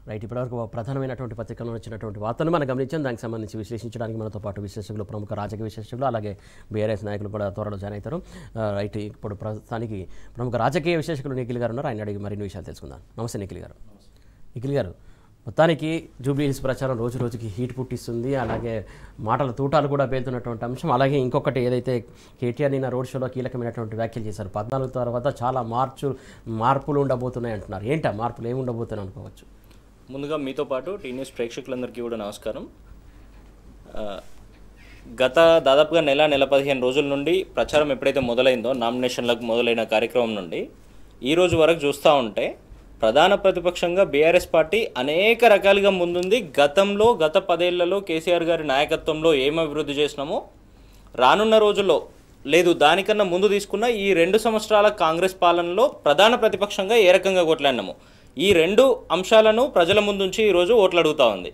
Right. ఇప్పటివరకు ప్రధానమైనటువంటి పత్రికల్లో వచ్చినటువంటి వార్తలను మనం గమనించాం. దానికి సంబంధించి విశ్లేషించడానికి మనతో పాటు విశ్లేషకులు, ప్రముఖ రాజకీయ విశ్లేషకులు, అలాగే బీఆర్ఎస్ నాయకులు కూడా త్వరలో జాయిన్ అవుతారు. రైట్. ఇప్పుడు ప్రస్తుతానికి ప్రముఖ రాజకీయ విశ్లేషకులు నిఖిల్ గారు ఉన్నారు. ఆయన అడిగి మరిన్ని విషయాలు తెలుసుకుందాం. నమస్తే నిఖిల్ గారు. నిఖిల్ గారు, మొత్తానికి జూబ్లీ హిల్స్ ప్రచారం రోజు రోజుకి హీట్ పుట్టిస్తుంది. అలాగే మాటల తూటాలు కూడా పేలుతున్నటువంటి అంశం. అలాగే ఇంకొకటి ఏదైతే కేటీఆర్ నిన్న రోడ్ షోలో కీలకమైనటువంటి వ్యాఖ్యలు చేశారు. 14 తర్వాత చాలా మార్పులు ఉండబోతున్నాయి అంటున్నారు. ఏంటి ఆ మార్పులు ఏమి ఉండబోతున్నాయి అనుకోవచ్చు? ముందుగా మీతో పాటు టీ న్యూస్ ప్రేక్షకులందరికీ కూడా నమస్కారం. గత దాదాపుగా నెల 15 రోజుల నుండి ప్రచారం ఎప్పుడైతే మొదలైందో, నామినేషన్లకు మొదలైన కార్యక్రమం నుండి ఈ రోజు వరకు చూస్తూ ఉంటే ప్రధాన ప్రతిపక్షంగా బీఆర్ఎస్ పార్టీ అనేక రకాలుగా ముందుంది. గత 10 ఏళ్లలో కేసీఆర్ గారి నాయకత్వంలో ఏం అభివృద్ధి చేసినామో రానున్న రోజుల్లో లేదు, దానికన్నా ముందు తీసుకున్న ఈ 2 సంవత్సరాల కాంగ్రెస్ పాలనలో ప్రధాన ప్రతిపక్షంగా ఏ రకంగా కొట్లాడినామో ఈ 2 అంశాలను ప్రజల ముందుంచి ఈరోజు ఓట్లు అడుగుతూ ఉంది.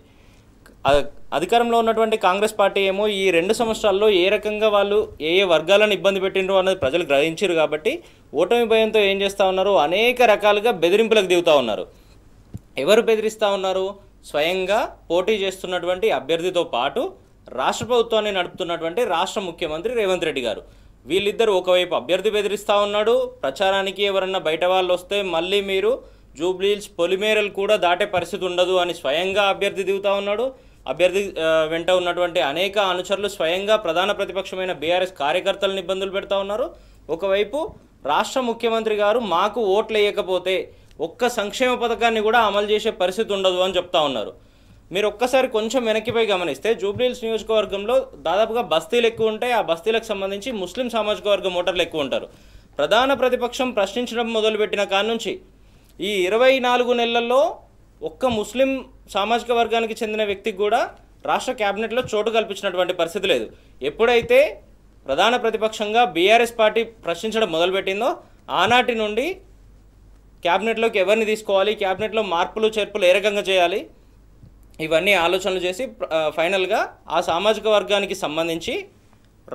అధికారంలో ఉన్నటువంటి కాంగ్రెస్ పార్టీ ఏమో ఈ 2 సంవత్సరాల్లో ఏ రకంగా వాళ్ళు ఏ వర్గాలను ఇబ్బంది పెట్టిండ్రో అన్నది ప్రజలు గ్రహించారు. కాబట్టి ఓటమి భయంతో ఏం చేస్తూ ఉన్నారు, అనేక రకాలుగా బెదిరింపులకు దిగుతూ ఉన్నారు. ఎవరు బెదిరిస్తూ ఉన్నారు? స్వయంగా పోటీ చేస్తున్నటువంటి అభ్యర్థితో పాటు రాష్ట్ర ప్రభుత్వాన్ని నడుపుతున్నటువంటి రాష్ట్ర ముఖ్యమంత్రి రేవంత్ రెడ్డి గారు. వీళ్ళిద్దరూ ఒకవైపు అభ్యర్థి బెదిరిస్తూ ఉన్నాడు. ప్రచారానికి ఎవరన్నా బయట వాళ్ళు వస్తే మళ్ళీ మీరు జూబ్లీహిల్స్ పొలిమేరలు కూడా దాటే పరిస్థితి ఉండదు అని స్వయంగా అభ్యర్థి దిగుతూ ఉన్నాడు. అభ్యర్థి వెంట ఉన్నటువంటి అనేక అనుచరులు స్వయంగా ప్రధాన ప్రతిపక్షమైన బీఆర్ఎస్ కార్యకర్తలను ఇబ్బందులు పెడతా ఉన్నారు. ఒకవైపు రాష్ట్ర ముఖ్యమంత్రి గారు మాకు ఓట్లు వేయకపోతే ఒక్క సంక్షేమ పథకాన్ని కూడా అమలు చేసే పరిస్థితి ఉండదు అని చెప్తా ఉన్నారు. మీరు ఒక్కసారి కొంచెం వెనక్కిపోయి గమనిస్తే జూబ్లీహిల్స్ నియోజకవర్గంలో దాదాపుగా బస్తీలు ఎక్కువ ఉంటాయి. ఆ బస్తీలకు సంబంధించి ముస్లిం సామాజిక వర్గం ఓటర్లు ఎక్కువ ఉంటారు. ప్రధాన ప్రతిపక్షం ప్రశ్నించడం మొదలుపెట్టిన కాడి నుంచి ఈ 24 నెలల్లో ఒక్క ముస్లిం సామాజిక వర్గానికి చెందిన వ్యక్తికి కూడా రాష్ట్ర క్యాబినెట్లో చోటు కల్పించినటువంటి పరిస్థితి లేదు. ఎప్పుడైతే ప్రధాన ప్రతిపక్షంగా బీఆర్ఎస్ పార్టీ ప్రశ్నించడం మొదలుపెట్టిందో ఆనాటి నుండి క్యాబినెట్లోకి ఎవరిని తీసుకోవాలి, క్యాబినెట్లో మార్పులు చేర్పులు ఏ రకంగా చేయాలి, ఇవన్నీ ఆలోచనలు చేసి ఫైనల్గా ఆ సామాజిక వర్గానికి సంబంధించి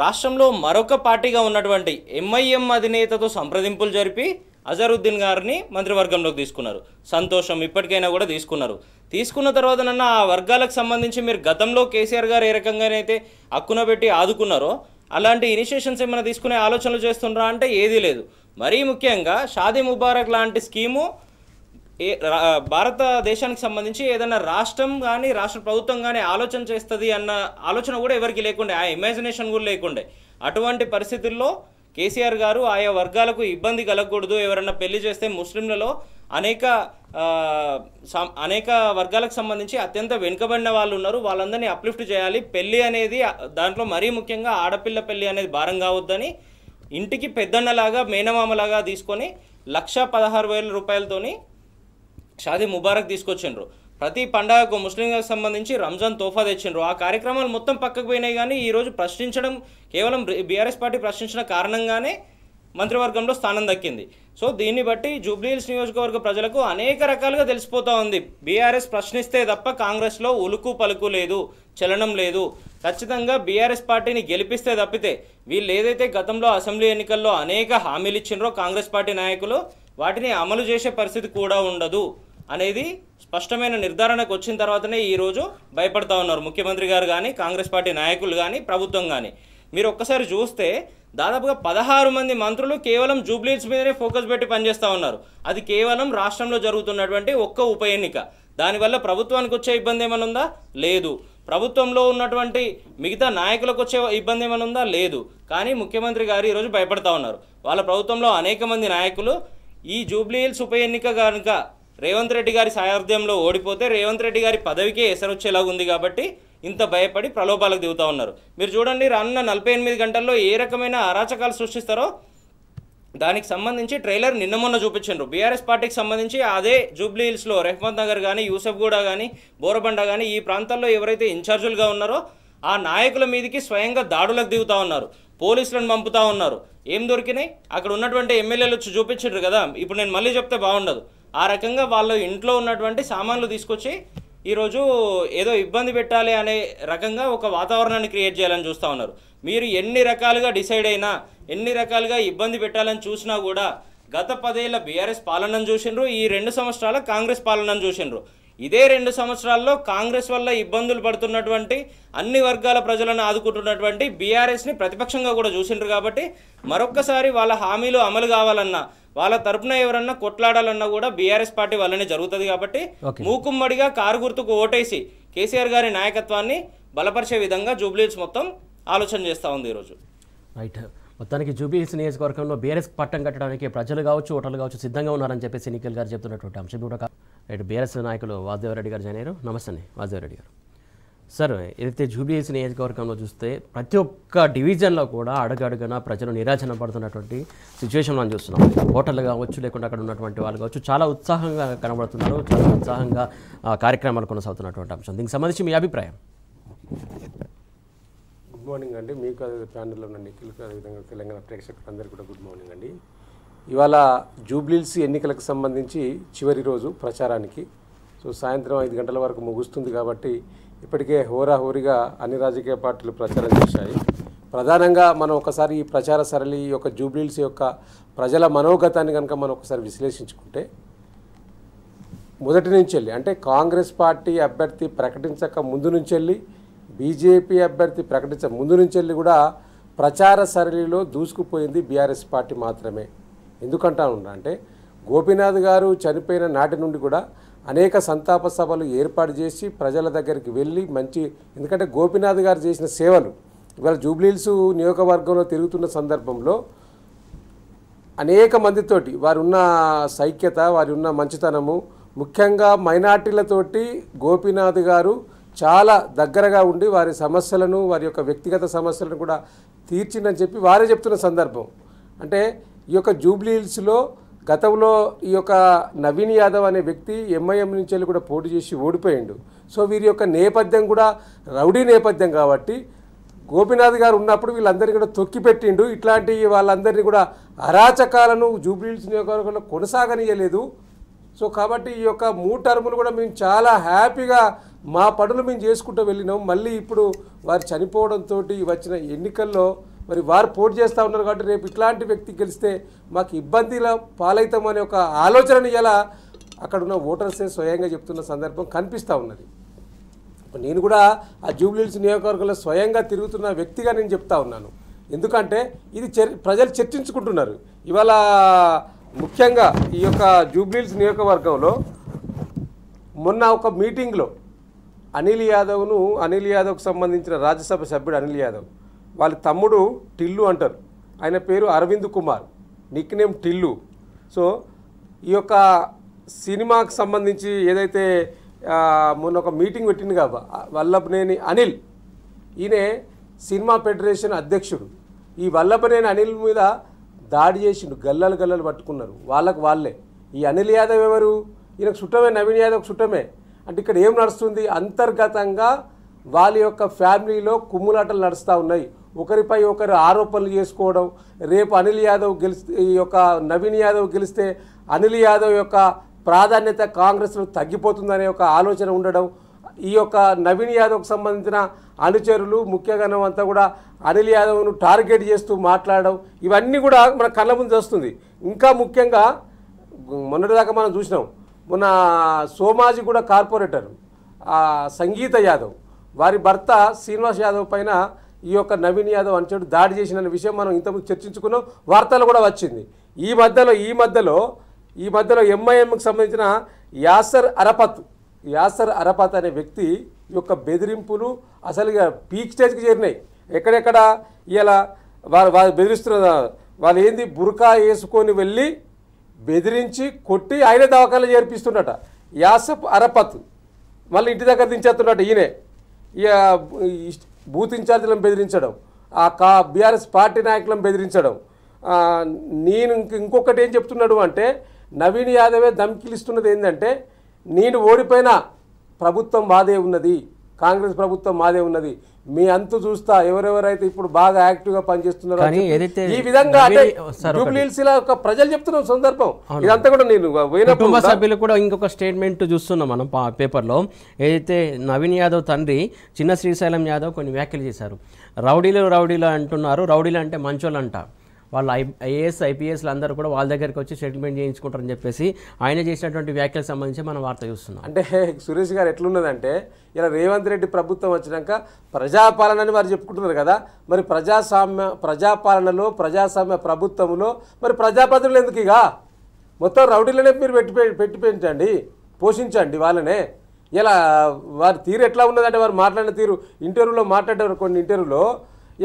రాష్ట్రంలో మరొక పార్టీగా ఉన్నటువంటి ఎంఐఎం అధినేతతో సంప్రదింపులు జరిపి అజరుద్దీన్ గారిని మంత్రివర్గంలోకి తీసుకున్నారు. సంతోషం, ఇప్పటికైనా కూడా తీసుకున్న తర్వాత నన్న ఆ వర్గాలకు సంబంధించి మీరు గతంలో కేసీఆర్ గారు ఏ రకంగానైతే హక్కున పెట్టి ఆదుకున్నారో అలాంటి ఇనిషియేషన్స్ ఏమైనా తీసుకునే ఆలోచనలు చేస్తున్నారా అంటే ఏదీ లేదు. మరీ ముఖ్యంగా షాదీ ముబారక్ లాంటి స్కీము భారతదేశానికి సంబంధించి ఏదైనా రాష్ట్రం కానీ రాష్ట్ర ప్రభుత్వం కానీ ఆలోచన చేస్తుంది అన్న ఆలోచన కూడా ఎవరికి లేకుండే, ఆ ఇమాజినేషన్ కూడా లేకుండే. అటువంటి పరిస్థితుల్లో కేసీఆర్ గారు ఆయా వర్గాలకు ఇబ్బంది కలగకూడదు, ఎవరన్నా పెళ్లి చేస్తే ముస్లింలలో అనేక వర్గాలకు సంబంధించి అత్యంత వెనుకబడిన వాళ్ళు ఉన్నారు, వాళ్ళందరినీ అప్లిఫ్ట్ చేయాలి. పెళ్లి అనేది దాంట్లో మరీ ముఖ్యంగా ఆడపిల్ల పెళ్లి అనేది భారం కావద్దని ఇంటికి పెద్దన్నలాగా మేనమామలాగా తీసుకొని 1,16,000 రూపాయలతోని షాదీ ముబారక్ తీసుకొచ్చిండ్రు. ప్రతి పండగకు ముస్లింలకు సంబంధించి రంజాన్ తోఫా తెచ్చిండ్రు. ఆ కార్యక్రమాలు మొత్తం పక్కకు పోయినాయి. కానీ ఈరోజు ప్రశ్నించడం కేవలం బీఆర్ఎస్ పార్టీ ప్రశ్నించిన కారణంగానే మంత్రివర్గంలో స్థానం దక్కింది. సో దీన్ని బట్టి జూబ్లీహిల్స్ నియోజకవర్గ ప్రజలకు అనేక రకాలుగా తెలిసిపోతూ ఉంది. బీఆర్ఎస్ ప్రశ్నిస్తే తప్ప కాంగ్రెస్లో ఉలుకు పలుకు లేదు, చలనం లేదు. ఖచ్చితంగా బీఆర్ఎస్ పార్టీని గెలిపిస్తే తప్పితే వీళ్ళు ఏదైతే గతంలో అసెంబ్లీ ఎన్నికల్లో అనేక హామీలు ఇచ్చిండ్రో కాంగ్రెస్ పార్టీ నాయకులు వాటిని అమలు చేసే పరిస్థితి కూడా ఉండదు అనేది స్పష్టమైన నిర్ధారణకు వచ్చిన తర్వాతనే ఈరోజు భయపడతా ఉన్నారు ముఖ్యమంత్రి గారు కానీ, కాంగ్రెస్ పార్టీ నాయకులు కానీ, ప్రభుత్వం కానీ. మీరు ఒక్కసారి చూస్తే దాదాపుగా 16 మంది మంత్రులు కేవలం జూబ్లీహిల్స్ మీదనే ఫోకస్ పెట్టి పనిచేస్తూ ఉన్నారు. అది కేవలం రాష్ట్రంలో జరుగుతున్నటువంటి ఒక్క ఉప ఎన్నిక. దానివల్ల ప్రభుత్వానికి వచ్చే ఇబ్బంది ఏమైనా ఉందా? లేదు. ప్రభుత్వంలో ఉన్నటువంటి మిగతా నాయకులకు వచ్చే ఇబ్బంది ఏమైనా ఉందా? లేదు. కానీ ముఖ్యమంత్రి గారు ఈరోజు భయపడతా ఉన్నారు. వాళ్ళ ప్రభుత్వంలో అనేక మంది నాయకులు ఈ జూబ్లీహిల్స్ ఉప ఎన్నిక కనుక రేవంత్ రెడ్డి గారి సారథ్యంలో ఓడిపోతే రేవంత్ రెడ్డి గారి పదవికే ఎసరొచ్చేలాగా ఉంది కాబట్టి ఇంత భయపడి ప్రలోభాలకు దిగుతూ ఉన్నారు. మీరు చూడండి, రానున్న 48 గంటల్లో ఏ రకమైన అరాచకాలు సృష్టిస్తారో దానికి సంబంధించి ట్రైలర్ నిన్న మొన్న చూపించారు. బీఆర్ఎస్ పార్టీకి సంబంధించి అదే జూబ్లీహిల్స్లో రెహ్మత్ నగర్ కానీ, యూసఫ్గూడ కానీ, బోరబండ కానీ ఈ ప్రాంతాల్లో ఎవరైతే ఇన్ఛార్జులుగా ఉన్నారో ఆ నాయకుల మీదకి స్వయంగా దాడులకు దిగుతూ ఉన్నారు, పోలీసులను పంపుతూ ఉన్నారు. ఏం దొరికినాయి? అక్కడ ఉన్నటువంటి ఎమ్మెల్యేలు వచ్చి చూపించారు కదా, ఇప్పుడు నేను మళ్ళీ చెప్తే బాగుండదు. ఆ రకంగా వాళ్ళ ఇంట్లో ఉన్నటువంటి సామాన్లు తీసుకొచ్చి ఈరోజు ఏదో ఇబ్బంది పెట్టాలి అనే రకంగా ఒక వాతావరణాన్ని క్రియేట్ చేయాలని చూస్తూ ఉన్నారు. మీరు ఎన్ని రకాలుగా డిసైడ్ అయినా, ఎన్ని రకాలుగా ఇబ్బంది పెట్టాలని చూసినా కూడా గత 10 ఏళ్ల బీఆర్ఎస్ పాలనను చూసిండ్రు, ఈ 2 సంవత్సరాల కాంగ్రెస్ పాలనను చూసిండ్రు. ఇదే 2 సంవత్సరాల్లో కాంగ్రెస్ వల్ల ఇబ్బందులు పడుతున్నటువంటి అన్ని వర్గాల ప్రజలను ఆదుకుంటున్నటువంటి బీఆర్ఎస్ని ప్రతిపక్షంగా కూడా చూసిండ్రు. కాబట్టి మరొక్కసారి వాళ్ళ హామీలు అమలు కావాలన్నా, వాళ్ళ తరపున ఎవరన్నా కొట్లాడాలన్నా కూడా బీఆర్ఎస్ పార్టీ వల్లనే జరుగుతుంది. కాబట్టి మూకుమ్మడిగా కారు గుర్తుకు ఓటేసి కేసీఆర్ గారి నాయకత్వాన్ని బలపరిచే విధంగా జూబ్లీహిల్స్ మొత్తం ఆలోచన చేస్తూ ఉంది ఈరోజు. రైట్. మొత్తానికి జూబ్లీహిల్స్ నియోజకవర్గంలో బీఆర్ఎస్ పట్టం కట్టడానికి ప్రజలు కావచ్చు, ఓటర్లు కావచ్చు సిద్ధంగా ఉన్నారని చెప్పేసి నిఖిల్ గారు చెప్తున్నటువంటి అంశం కూడా రైట్. బీఆర్ఎస్ నాయకులు వాసుదేవరెడ్డి గారు జాయిన్ అయ్యారు. నమస్తే అండి వాసుదేవరెడ్డి గారు. సార్, ఏదైతే జూబ్లీహిల్స్ నియోజకవర్గంలో చూస్తే ప్రతి ఒక్క డివిజన్లో కూడా అడుగడుగున ప్రజలు నిరాశన పడుతున్నటువంటి సిచ్యువేషన్ మనం చూస్తున్నాం. ఓటర్లు కావచ్చు, లేకుంటే అక్కడ ఉన్నటువంటి వాళ్ళు కావచ్చు, చాలా ఉత్సాహంగా కనబడుతున్నారు, చాలా ఉత్సాహంగా కార్యక్రమాలు కొనసాగుతున్నటువంటి అంశం. దీనికి సంబంధించి మీ అభిప్రాయం? గుడ్ మార్నింగ్ అండి. మీకు ప్యానెల్లో ఉన్న నిఖిల్, అదేవిధంగా తెలంగాణ ప్రేక్షకులందరికీ కూడా గుడ్ మార్నింగ్ అండి. ఇవాళ జూబ్లీహిల్స్ ఎన్నికలకు సంబంధించి చివరి రోజు ప్రచారానికి. సో సాయంత్రం 5 గంటల వరకు ముగుస్తుంది కాబట్టి ఇప్పటికే హోరాహోరీగా అన్ని రాజకీయ పార్టీలు ప్రచారం చేశాయి. ప్రధానంగా మనం ఒకసారి ఈ ప్రచార సరళి యొక్క జూబ్లీహిల్స్ యొక్క ప్రజల మనోగతాన్ని కనుక మనం ఒకసారి విశ్లేషించుకుంటే, మొదటి నుంచి వెళ్ళి అంటే కాంగ్రెస్ పార్టీ అభ్యర్థి ప్రకటించక ముందు నుంచి వెళ్ళి, బీజేపీ అభ్యర్థి ప్రకటించక ముందు నుంచి వెళ్ళి కూడా ప్రచార సరళిలో దూసుకుపోయింది బీఆర్ఎస్ పార్టీ మాత్రమే. ఎందుకంటా ఉన్నా అంటే గోపీనాథ్ గారు చనిపోయిన నాటి నుండి కూడా అనేక సంతాప సభలు ఏర్పాటు చేసి ప్రజల దగ్గరికి వెళ్ళి ఎందుకంటే గోపీనాథ్ గారు చేసిన సేవలు ఇవాళ జూబ్లీహిల్స్ నియోజకవర్గంలో తిరుగుతున్న సందర్భంలో అనేక మందితోటి వారున్న సైక్యత, వారి ఉన్న మంచితనము, ముఖ్యంగా మైనార్టీలతోటి గోపీనాథ్ గారు చాలా దగ్గరగా ఉండి వారి సమస్యలను, వారి యొక్క వ్యక్తిగత సమస్యలను కూడా తీర్చిందని చెప్పి వారే చెప్తున్న సందర్భం. అంటే ఈ యొక్క జూబ్లీహిల్స్లో గతంలో ఈ యొక్క నవీన్ యాదవ్ అనే వ్యక్తి ఎంఐఎం నుంచి వెళ్ళి కూడా పోటీ చేసి ఓడిపోయిండు. సో వీరి యొక్క నేపథ్యం కూడా రౌడీ నేపథ్యం కాబట్టి గోపీనాథ్ గారు ఉన్నప్పుడు వీళ్ళందరినీ కూడా తొక్కిపెట్టిండు. ఇట్లాంటి వాళ్ళందరినీ కూడా అరాచకాలను జూబ్లీహిల్స్ నియోజకవర్గంలో కొనసాగనీయలేదు. సో కాబట్టి ఈ యొక్క 3 టర్ములు కూడా మేము చాలా హ్యాపీగా మా పనులు మేము చేసుకుంటూ వెళ్ళినాం. మళ్ళీ ఇప్పుడు వారు చనిపోవడంతో వచ్చిన ఎన్నికల్లో మరి వారు పోటీ చేస్తూ ఉన్నారు కాబట్టి రేపు ఇట్లాంటి వ్యక్తి గెలిస్తే మాకు ఇబ్బందిల పాలవుతామనే ఒక ఆలోచనని ఇలా అక్కడ ఉన్న ఓటర్సే స్వయంగా చెప్తున్న సందర్భం కనిపిస్తూ ఉన్నది. నేను కూడా ఆ జూబ్లీహిల్స్ నియోజకవర్గంలో స్వయంగా తిరుగుతున్న వ్యక్తిగా నేను చెప్తా ఉన్నాను. ఎందుకంటే ఇది ప్రజలు చర్చించుకుంటున్నారు. ఇవాళ ముఖ్యంగా ఈ యొక్క జూబ్లీహిల్స్ నియోజకవర్గంలో మొన్న ఒక మీటింగ్లో అనిల్ యాదవ్కు సంబంధించిన రాజ్యసభ సభ్యుడు అనిల్ యాదవ్ వాళ్ళ తమ్ముడు టిల్లు అంటారు, ఆయన పేరు Aravind Kumar, nick name Tillu. So ఈ యొక్క సినిమాకు సంబంధించి ఏదైతే మొన్న ఒక మీటింగ్ పెట్టింది కదా వల్లభనేని అనిల్, ఈయన సినిమా ఫెడరేషన్ అధ్యక్షుడు. ఈ వల్లభనేని అనిల్ మీద దాడి చేసిండు, గల్లలు పట్టుకున్నారు వాళ్ళే. ఈ అనిల్ యాదవ్ ఎవరు? ఈయనకు చుట్టమే, నవీన్ యాదవ్ చుట్టమే. అంటే ఇక్కడ ఏం నడుస్తుంది? అంతర్గతంగా వాళ్ళ యొక్క ఫ్యామిలీలో కుమ్ములాటలు నడుస్తూ ఉన్నాయి. ఒకరిపై ఒకరు ఆరోపణలు చేసుకోవడం. రేపు అనిల్ యాదవ్ ఈ యొక్క నవీన్ యాదవ్ గెలిస్తే అనిల్ యాదవ్ యొక్క ప్రాధాన్యత కాంగ్రెస్లో తగ్గిపోతుందనే ఒక ఆలోచన ఉండడం. ఈ యొక్క నవీన్ యాదవ్కు సంబంధించిన అనుచరులు ముఖ్యంగా అంతా కూడా అనిల్ యాదవ్ను టార్గెట్ చేస్తూ మాట్లాడడం, ఇవన్నీ కూడా మన కళ్ళ ముందు వస్తుంది. ఇంకా ముఖ్యంగా మొన్నటిదాకా మనం చూసినాం, మొన్న సోమాజి కూడా కార్పొరేటర్ సంగీత యాదవ్ వారి భర్త శ్రీనివాస్ యాదవ్ పైన ఈ యొక్క నవీన్ యాదవ్ అనుచరుడు దాడి చేసిన విషయం మనం ఇంతకుముందు చర్చించుకున్నాం, వార్తలు కూడా వచ్చింది. ఈ మధ్యలో ఎంఐఎంకి సంబంధించిన యాసర్ అరఫత్ అనే వ్యక్తి యొక్క బెదిరింపులు అసలు పీక్ స్టేజ్కి చేరినాయి. ఎక్కడెక్కడ ఇలా వారు బెదిరిస్తున్న వాళ్ళు ఏంది, బుర్కా వేసుకొని వెళ్ళి బెదిరించి కొట్టి ఆయన దవాఖానలో చేర్పిస్తున్నట యాసఫ్ అరఫత్. మళ్ళీ ఇంటి దగ్గర దించేస్తున్నట్టు ఈయనే బూత్ ఇన్ఛార్జీలను బెదిరించడం, బీఆర్ఎస్ పార్టీ నాయకులను బెదిరించడం. నేను ఇంకొకటి ఏం చెప్తున్నాడు అంటే, నవీన్ యాదవే ధమ్కిలిస్తున్నది ఏంటంటే, నేను ఓడిపోయినా ప్రభుత్వం మాదే ఉన్నది, కాంగ్రెస్ ప్రభుత్వం మాదే ఉన్నది, మీ అంతు చూస్తా, ఎవరెవరైతే ఇప్పుడు బాగా యాక్టివ్గా పనిచేస్తున్నారో ఈ విధంగా జూబ్లీహిల్స్ ఒక ప్రజలు చెప్తున్న సందర్భం ఇదంతా కూడా. నేను కుటుంబ సభ్యులు కూడా ఇంకొక స్టేట్మెంట్ చూస్తున్నాం మనం పేపర్లో. ఏదైతే నవీన్ యాదవ్ తండ్రి చిన్న శ్రీశైలం యాదవ్ కొన్ని వ్యాఖ్యలు చేశారు. రౌడీలు అంటున్నారు, రౌడీలు అంటే మంచోళ్ళు అంట. వాళ్ళు ఐఏఎస్ ఐపీఎస్లు అందరూ కూడా వాళ్ళ దగ్గరికి వచ్చి సెటిల్మెంట్ చేయించుకుంటారని చెప్పేసి ఆయన చేసినటువంటి వ్యాఖ్యలకు సంబంధించి మనం వార్త చూస్తున్నాం. అంటే సురేష్ గారు ఎట్లున్నదంటే ఇలా రేవంత్ రెడ్డి ప్రభుత్వం వచ్చినాక ప్రజాపాలన అని వారు చెప్పుకుంటున్నారు కదా, మరి ప్రజాపాలనలో ప్రజాస్వామ్య ప్రభుత్వంలో మరి ప్రజాప్రతినిధులు ఎందుకు ఇక మొత్తం రౌడీలనే మీరు పెట్టి పెంచండి, పోషించండి వాళ్ళనే. ఇలా వారి తీరు ఎట్లా ఉన్నదంటే వారు మాట్లాడిన తీరు ఇంటర్వ్యూలో మాట్లాడారు కొన్ని ఇంటర్వ్యూలో,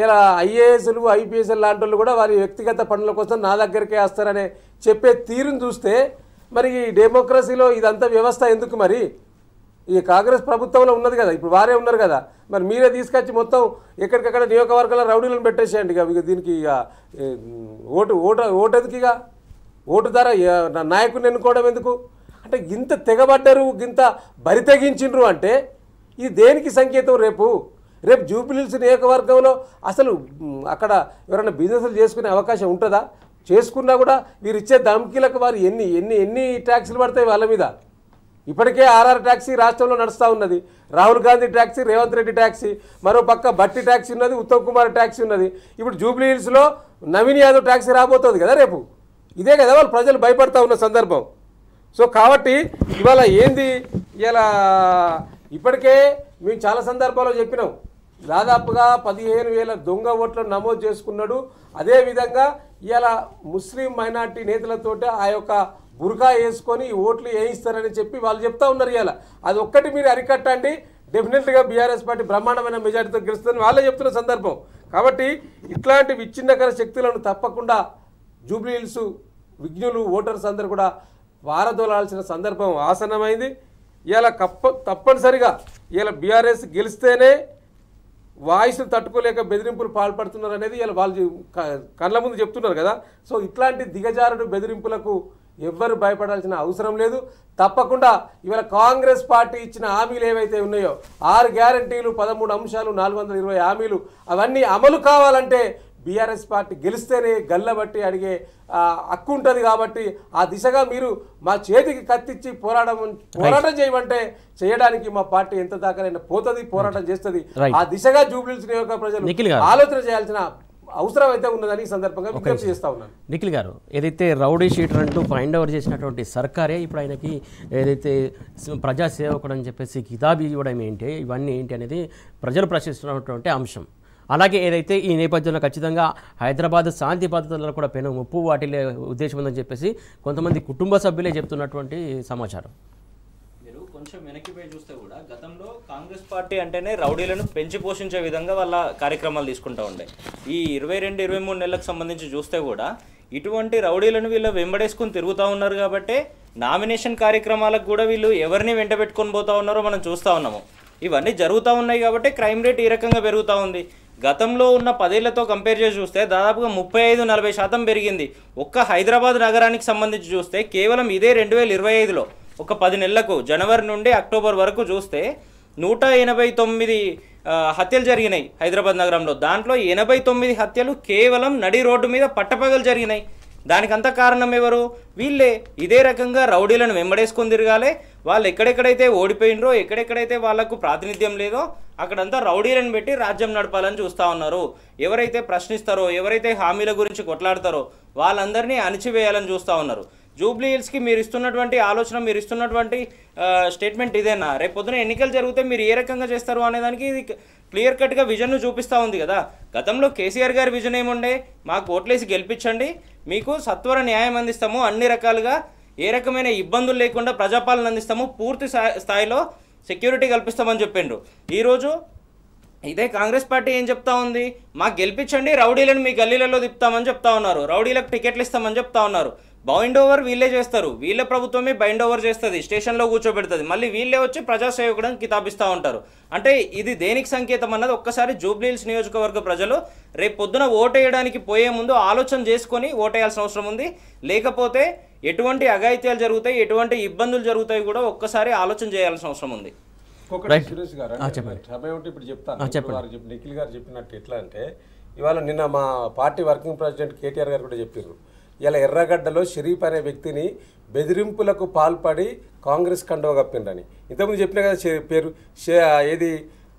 ఇలా ఐఏఎస్లు ఐపీఎస్లు లాంటి వాళ్ళు కూడా వారి వ్యక్తిగత పనుల కోసం నా దగ్గరికే వస్తారనే చెప్పే తీరును చూస్తే మరి ఈ డెమోక్రసీలో ఇదంతా వ్యవస్థ ఎందుకు? మరి ఈ కాంగ్రెస్ ప్రభుత్వంలో ఉన్నది కదా, ఇప్పుడు వారే ఉన్నారు కదా, మరి మీరే తీసుకొచ్చి మొత్తం ఎక్కడికక్కడ నియోజకవర్గాల రౌడీలను పెట్టేసేయండి. ఇక దీనికి ఇక ఓటు ఎందుకు? ఇక ఓటు ద్వారా నాయకుడిని ఎన్నుకోవడం ఎందుకు? అంటే ఇంత తెగబడ్డరు, ఇంత బరి తెగించిండ్రు అంటే ఇది దేనికి సంకేతం? రేపు జూబ్లీహిల్స్ నియోజకవర్గంలో అసలు అక్కడ ఎవరైనా బిజినెస్లు చేసుకునే అవకాశం ఉంటుందా? చేసుకున్నా కూడా వీరు ఇచ్చే ధమ్కీలకు వారు ఎన్ని ట్యాక్సీలు పడతాయి వాళ్ళ మీద. ఇప్పటికే ఆర్ఆర్ ట్యాక్సీ రాష్ట్రంలో నడుస్తూ ఉన్నది, రాహుల్ గాంధీ ట్యాక్సీ, రేవంత్ రెడ్డి ట్యాక్సీ, మరో పక్క భట్టి ట్యాక్సీ ఉన్నది, ఉత్తమ్ కుమార్ ట్యాక్సీ ఉన్నది, ఇప్పుడు జూబ్లీహిల్స్లో నవీన్ యాదవ్ ట్యాక్సీ రాబోతుంది కదా రేపు. ఇదే కదా వాళ్ళు ప్రజలు భయపడతా ఉన్న సందర్భం. సో కాబట్టి ఇవాళ ఏంది, ఇలా ఇప్పటికే మేము చాలా సందర్భాల్లో చెప్పినాం, దాదాపుగా 15,000 దొంగ ఓట్లను నమోదు చేసుకున్నాడు. అదేవిధంగా ఇలా ముస్లిం మైనార్టీ నేతలతోటి ఆ యొక్క బుర్కా వేసుకొని ఓట్లు వేయిస్తారని చెప్పి వాళ్ళు చెప్తా ఉన్నారు. ఇలా అది ఒక్కటి మీరు అరికట్టండి, డెఫినెట్గా బీఆర్ఎస్ పార్టీ బ్రహ్మాండమైన మెజార్టీతో గెలుస్తుందని వాళ్ళే చెప్తున్న సందర్భం. కాబట్టి ఇట్లాంటి విచ్ఛిన్నకర శక్తులను తప్పకుండా జూబ్లీహిల్స్ విజ్ఞులు ఓటర్స్ అందరూ కూడా పారదోలాల్సిన సందర్భం ఆసన్నమైంది. ఇలా తప్పనిసరిగా ఇలా బీఆర్ఎస్ గెలిస్తేనే వాయిస్ తట్టుకోలేక బెదిరింపులు పాల్పడుతున్నారు అనేది ఇలా వాళ్ళు కళ్ళ ముందు చెప్తున్నారు కదా. సో ఇట్లాంటి దిగజారుడు బెదిరింపులకు ఎవ్వరు భయపడాల్సిన అవసరం లేదు. తప్పకుండా ఇవాళ కాంగ్రెస్ పార్టీ ఇచ్చిన హామీలు ఏవైతే ఉన్నాయో 6 గ్యారంటీలు, 13 అంశాలు, 420 హామీలు అవన్నీ అమలు కావాలంటే బీఆర్ఎస్ పార్టీ గెలిస్తేనే గల్లబట్టి అడిగే హక్కు ఉంటుంది. కాబట్టి ఆ దిశగా మీరు మా చేతికి కత్తిచ్చి పోరాటం చేయమంటే చేయడానికి మా పార్టీ ఎంత దాకానైనా పోతుంది, పోరాటం చేస్తుంది. ఆ దిశగా జూబ్లీహిల్స్ నియోజకవర్గ ప్రజలు ఆలోచన చేయాల్సిన అవసరం అయితే ఉన్నదని ఈ సందర్భంగా విజ్ఞప్తి చేస్తా ఉన్నాను. నిఖిల్ గారు, ఏదైతే రౌడీ షీటర్ అంటూ ఫైండ్ ఓవర్ చేసినటువంటి సర్కారే ఇప్పుడు ఆయనకి ఏదైతే ప్రజాసేవకుడు అని చెప్పేసి కితాబీ ఇవ్వడం ఏంటి, ఇవన్నీ ఏంటి అనేది ప్రజలు ప్రశ్నిస్తున్నటువంటి అంశం. అలాగే ఏదైతే ఈ నేపథ్యంలో ఖచ్చితంగా హైదరాబాద్ శాంతి భద్రతలలో కూడా పెను ముప్పు వాటిల్లే ఉద్దేశం ఉందని చెప్పేసి కొంతమంది కుటుంబ సభ్యులే చెప్తున్నటువంటి సమాచారం. మీరు కొంచెం వెనక్కిపోయి చూస్తే కూడా గతంలో కాంగ్రెస్ పార్టీ అంటేనే రౌడీలను పెంచి పోషించే విధంగా వాళ్ళ కార్యక్రమాలు తీసుకుంటూ ఉండే. ఈ 22-23 నెలలకు సంబంధించి చూస్తే కూడా ఇటువంటి రౌడీలను వీళ్ళు వెంబడేసుకుని తిరుగుతూ ఉన్నారు. కాబట్టి నామినేషన్ కార్యక్రమాలకు కూడా వీళ్ళు ఎవరిని వెంట పెట్టుకొని పోతా ఉన్నారో మనం చూస్తూ ఉన్నాము. ఇవన్నీ జరుగుతూ ఉన్నాయి కాబట్టి క్రైమ్ రేట్ ఈ రకంగా పెరుగుతూ ఉంది. గతంలో ఉన్న 10 ఏళ్లతో కంపేర్ చేసి చూస్తే దాదాపుగా 35-40% పెరిగింది. ఒక్క హైదరాబాద్ నగరానికి సంబంధించి చూస్తే కేవలం ఇదే 2025లో ఒక 10 నెలలకు జనవరి నుండి అక్టోబర్ వరకు చూస్తే 189 హత్యలు జరిగినాయి హైదరాబాద్ నగరంలో. దాంట్లో 89 హత్యలు కేవలం నడి రోడ్డు మీద పట్టపగలు జరిగినాయి. దానికంతా కారణం ఎవరు? వీళ్ళే. ఇదే రకంగా రౌడీలను వెంబడేసుకొని తిరగాలి. వాళ్ళు ఎక్కడెక్కడైతే ఓడిపోయినరో, ఎక్కడెక్కడైతే వాళ్లకు ప్రాతినిధ్యం లేదో అక్కడంతా రౌడీలను పెట్టి రాజ్యం నడపాలని చూస్తూ ఉన్నారు. ఎవరైతే ప్రశ్నిస్తారో, ఎవరైతే హామీల గురించి కొట్లాడతారో వాళ్ళందరినీ అణిచివేయాలని చూస్తూ ఉన్నారు. జూబ్లీహిల్స్కి మీరు ఇస్తున్నటువంటి ఆలోచన, మీరు ఇస్తున్నటువంటి స్టేట్మెంట్ ఇదేనా? రేపు పొద్దున ఎన్నికలు జరిగితే మీరు ఏ రకంగా చేస్తారు అనేదానికి ఇది క్లియర్ కట్గా విజన్ను చూపిస్తూ ఉంది కదా. గతంలో కేసీఆర్ గారి విజన్ ఏముండే? మాకు ఓట్లేసి గెలిపించండి, మీకు సత్వర న్యాయం అందిస్తాము, అన్ని రకాలుగా ఏ రకమైన ఇబ్బందులు లేకుండా ప్రజాపాలన అందిస్తాము, పూర్తి స్థాయిలో సెక్యూరిటీ కల్పిస్తామని చెప్పిండ్రు. ఈరోజు ఇదే కాంగ్రెస్ పార్టీ ఏం చెప్తా ఉంది? మాకు గెలిపించండి, రౌడీలను మీ గల్లీలలో తిప్పుతామని చెప్తా ఉన్నారు, రౌడీలకు టికెట్లు ఇస్తామని చెప్తా ఉన్నారు. బైండ్ ఓవర్ వీళ్ళే చేస్తారు, వీళ్ళ ప్రభుత్వమే బైండ్ ఓవర్ చేస్తుంది, స్టేషన్లో కూర్చోబెడుతుంది, మళ్ళీ వీళ్ళే వచ్చి ప్రజాసేవకుడానికి కితాబిస్తూ ఉంటారు. అంటే ఇది దేనికి సంకేతం అన్నది ఒక్కసారి జూబ్లీహిల్స్ నియోజకవర్గ ప్రజలు రేపు పొద్దున ఓటేయడానికి పోయే ముందు ఆలోచన చేసుకొని ఓటేయాల్సిన అవసరం ఉంది. లేకపోతే ఎటువంటి అఘాయిత్యాలు జరుగుతాయి, ఎటువంటి ఇబ్బందులు జరుగుతాయి కూడా ఒక్కసారి ఆలోచన చేయాల్సిన అవసరం ఉంది. సురేష్ గారు ఇప్పుడు చెప్తాను. నిఖిల్ గారు చెప్పినట్టు ఎట్లా అంటే, ఇవాళ నిన్న మా పార్టీ వర్కింగ్ ప్రెసిడెంట్ కేటీఆర్ గారు కూడా చెప్పారు, ఇలా ఎర్రగడ్డలో షరీఫ్ అనే వ్యక్తిని బెదిరింపులకు పాల్పడి కాంగ్రెస్ కండువ కప్పిండ్రని. ఇంతకుముందు చెప్పిన కదా పేరు, ఏది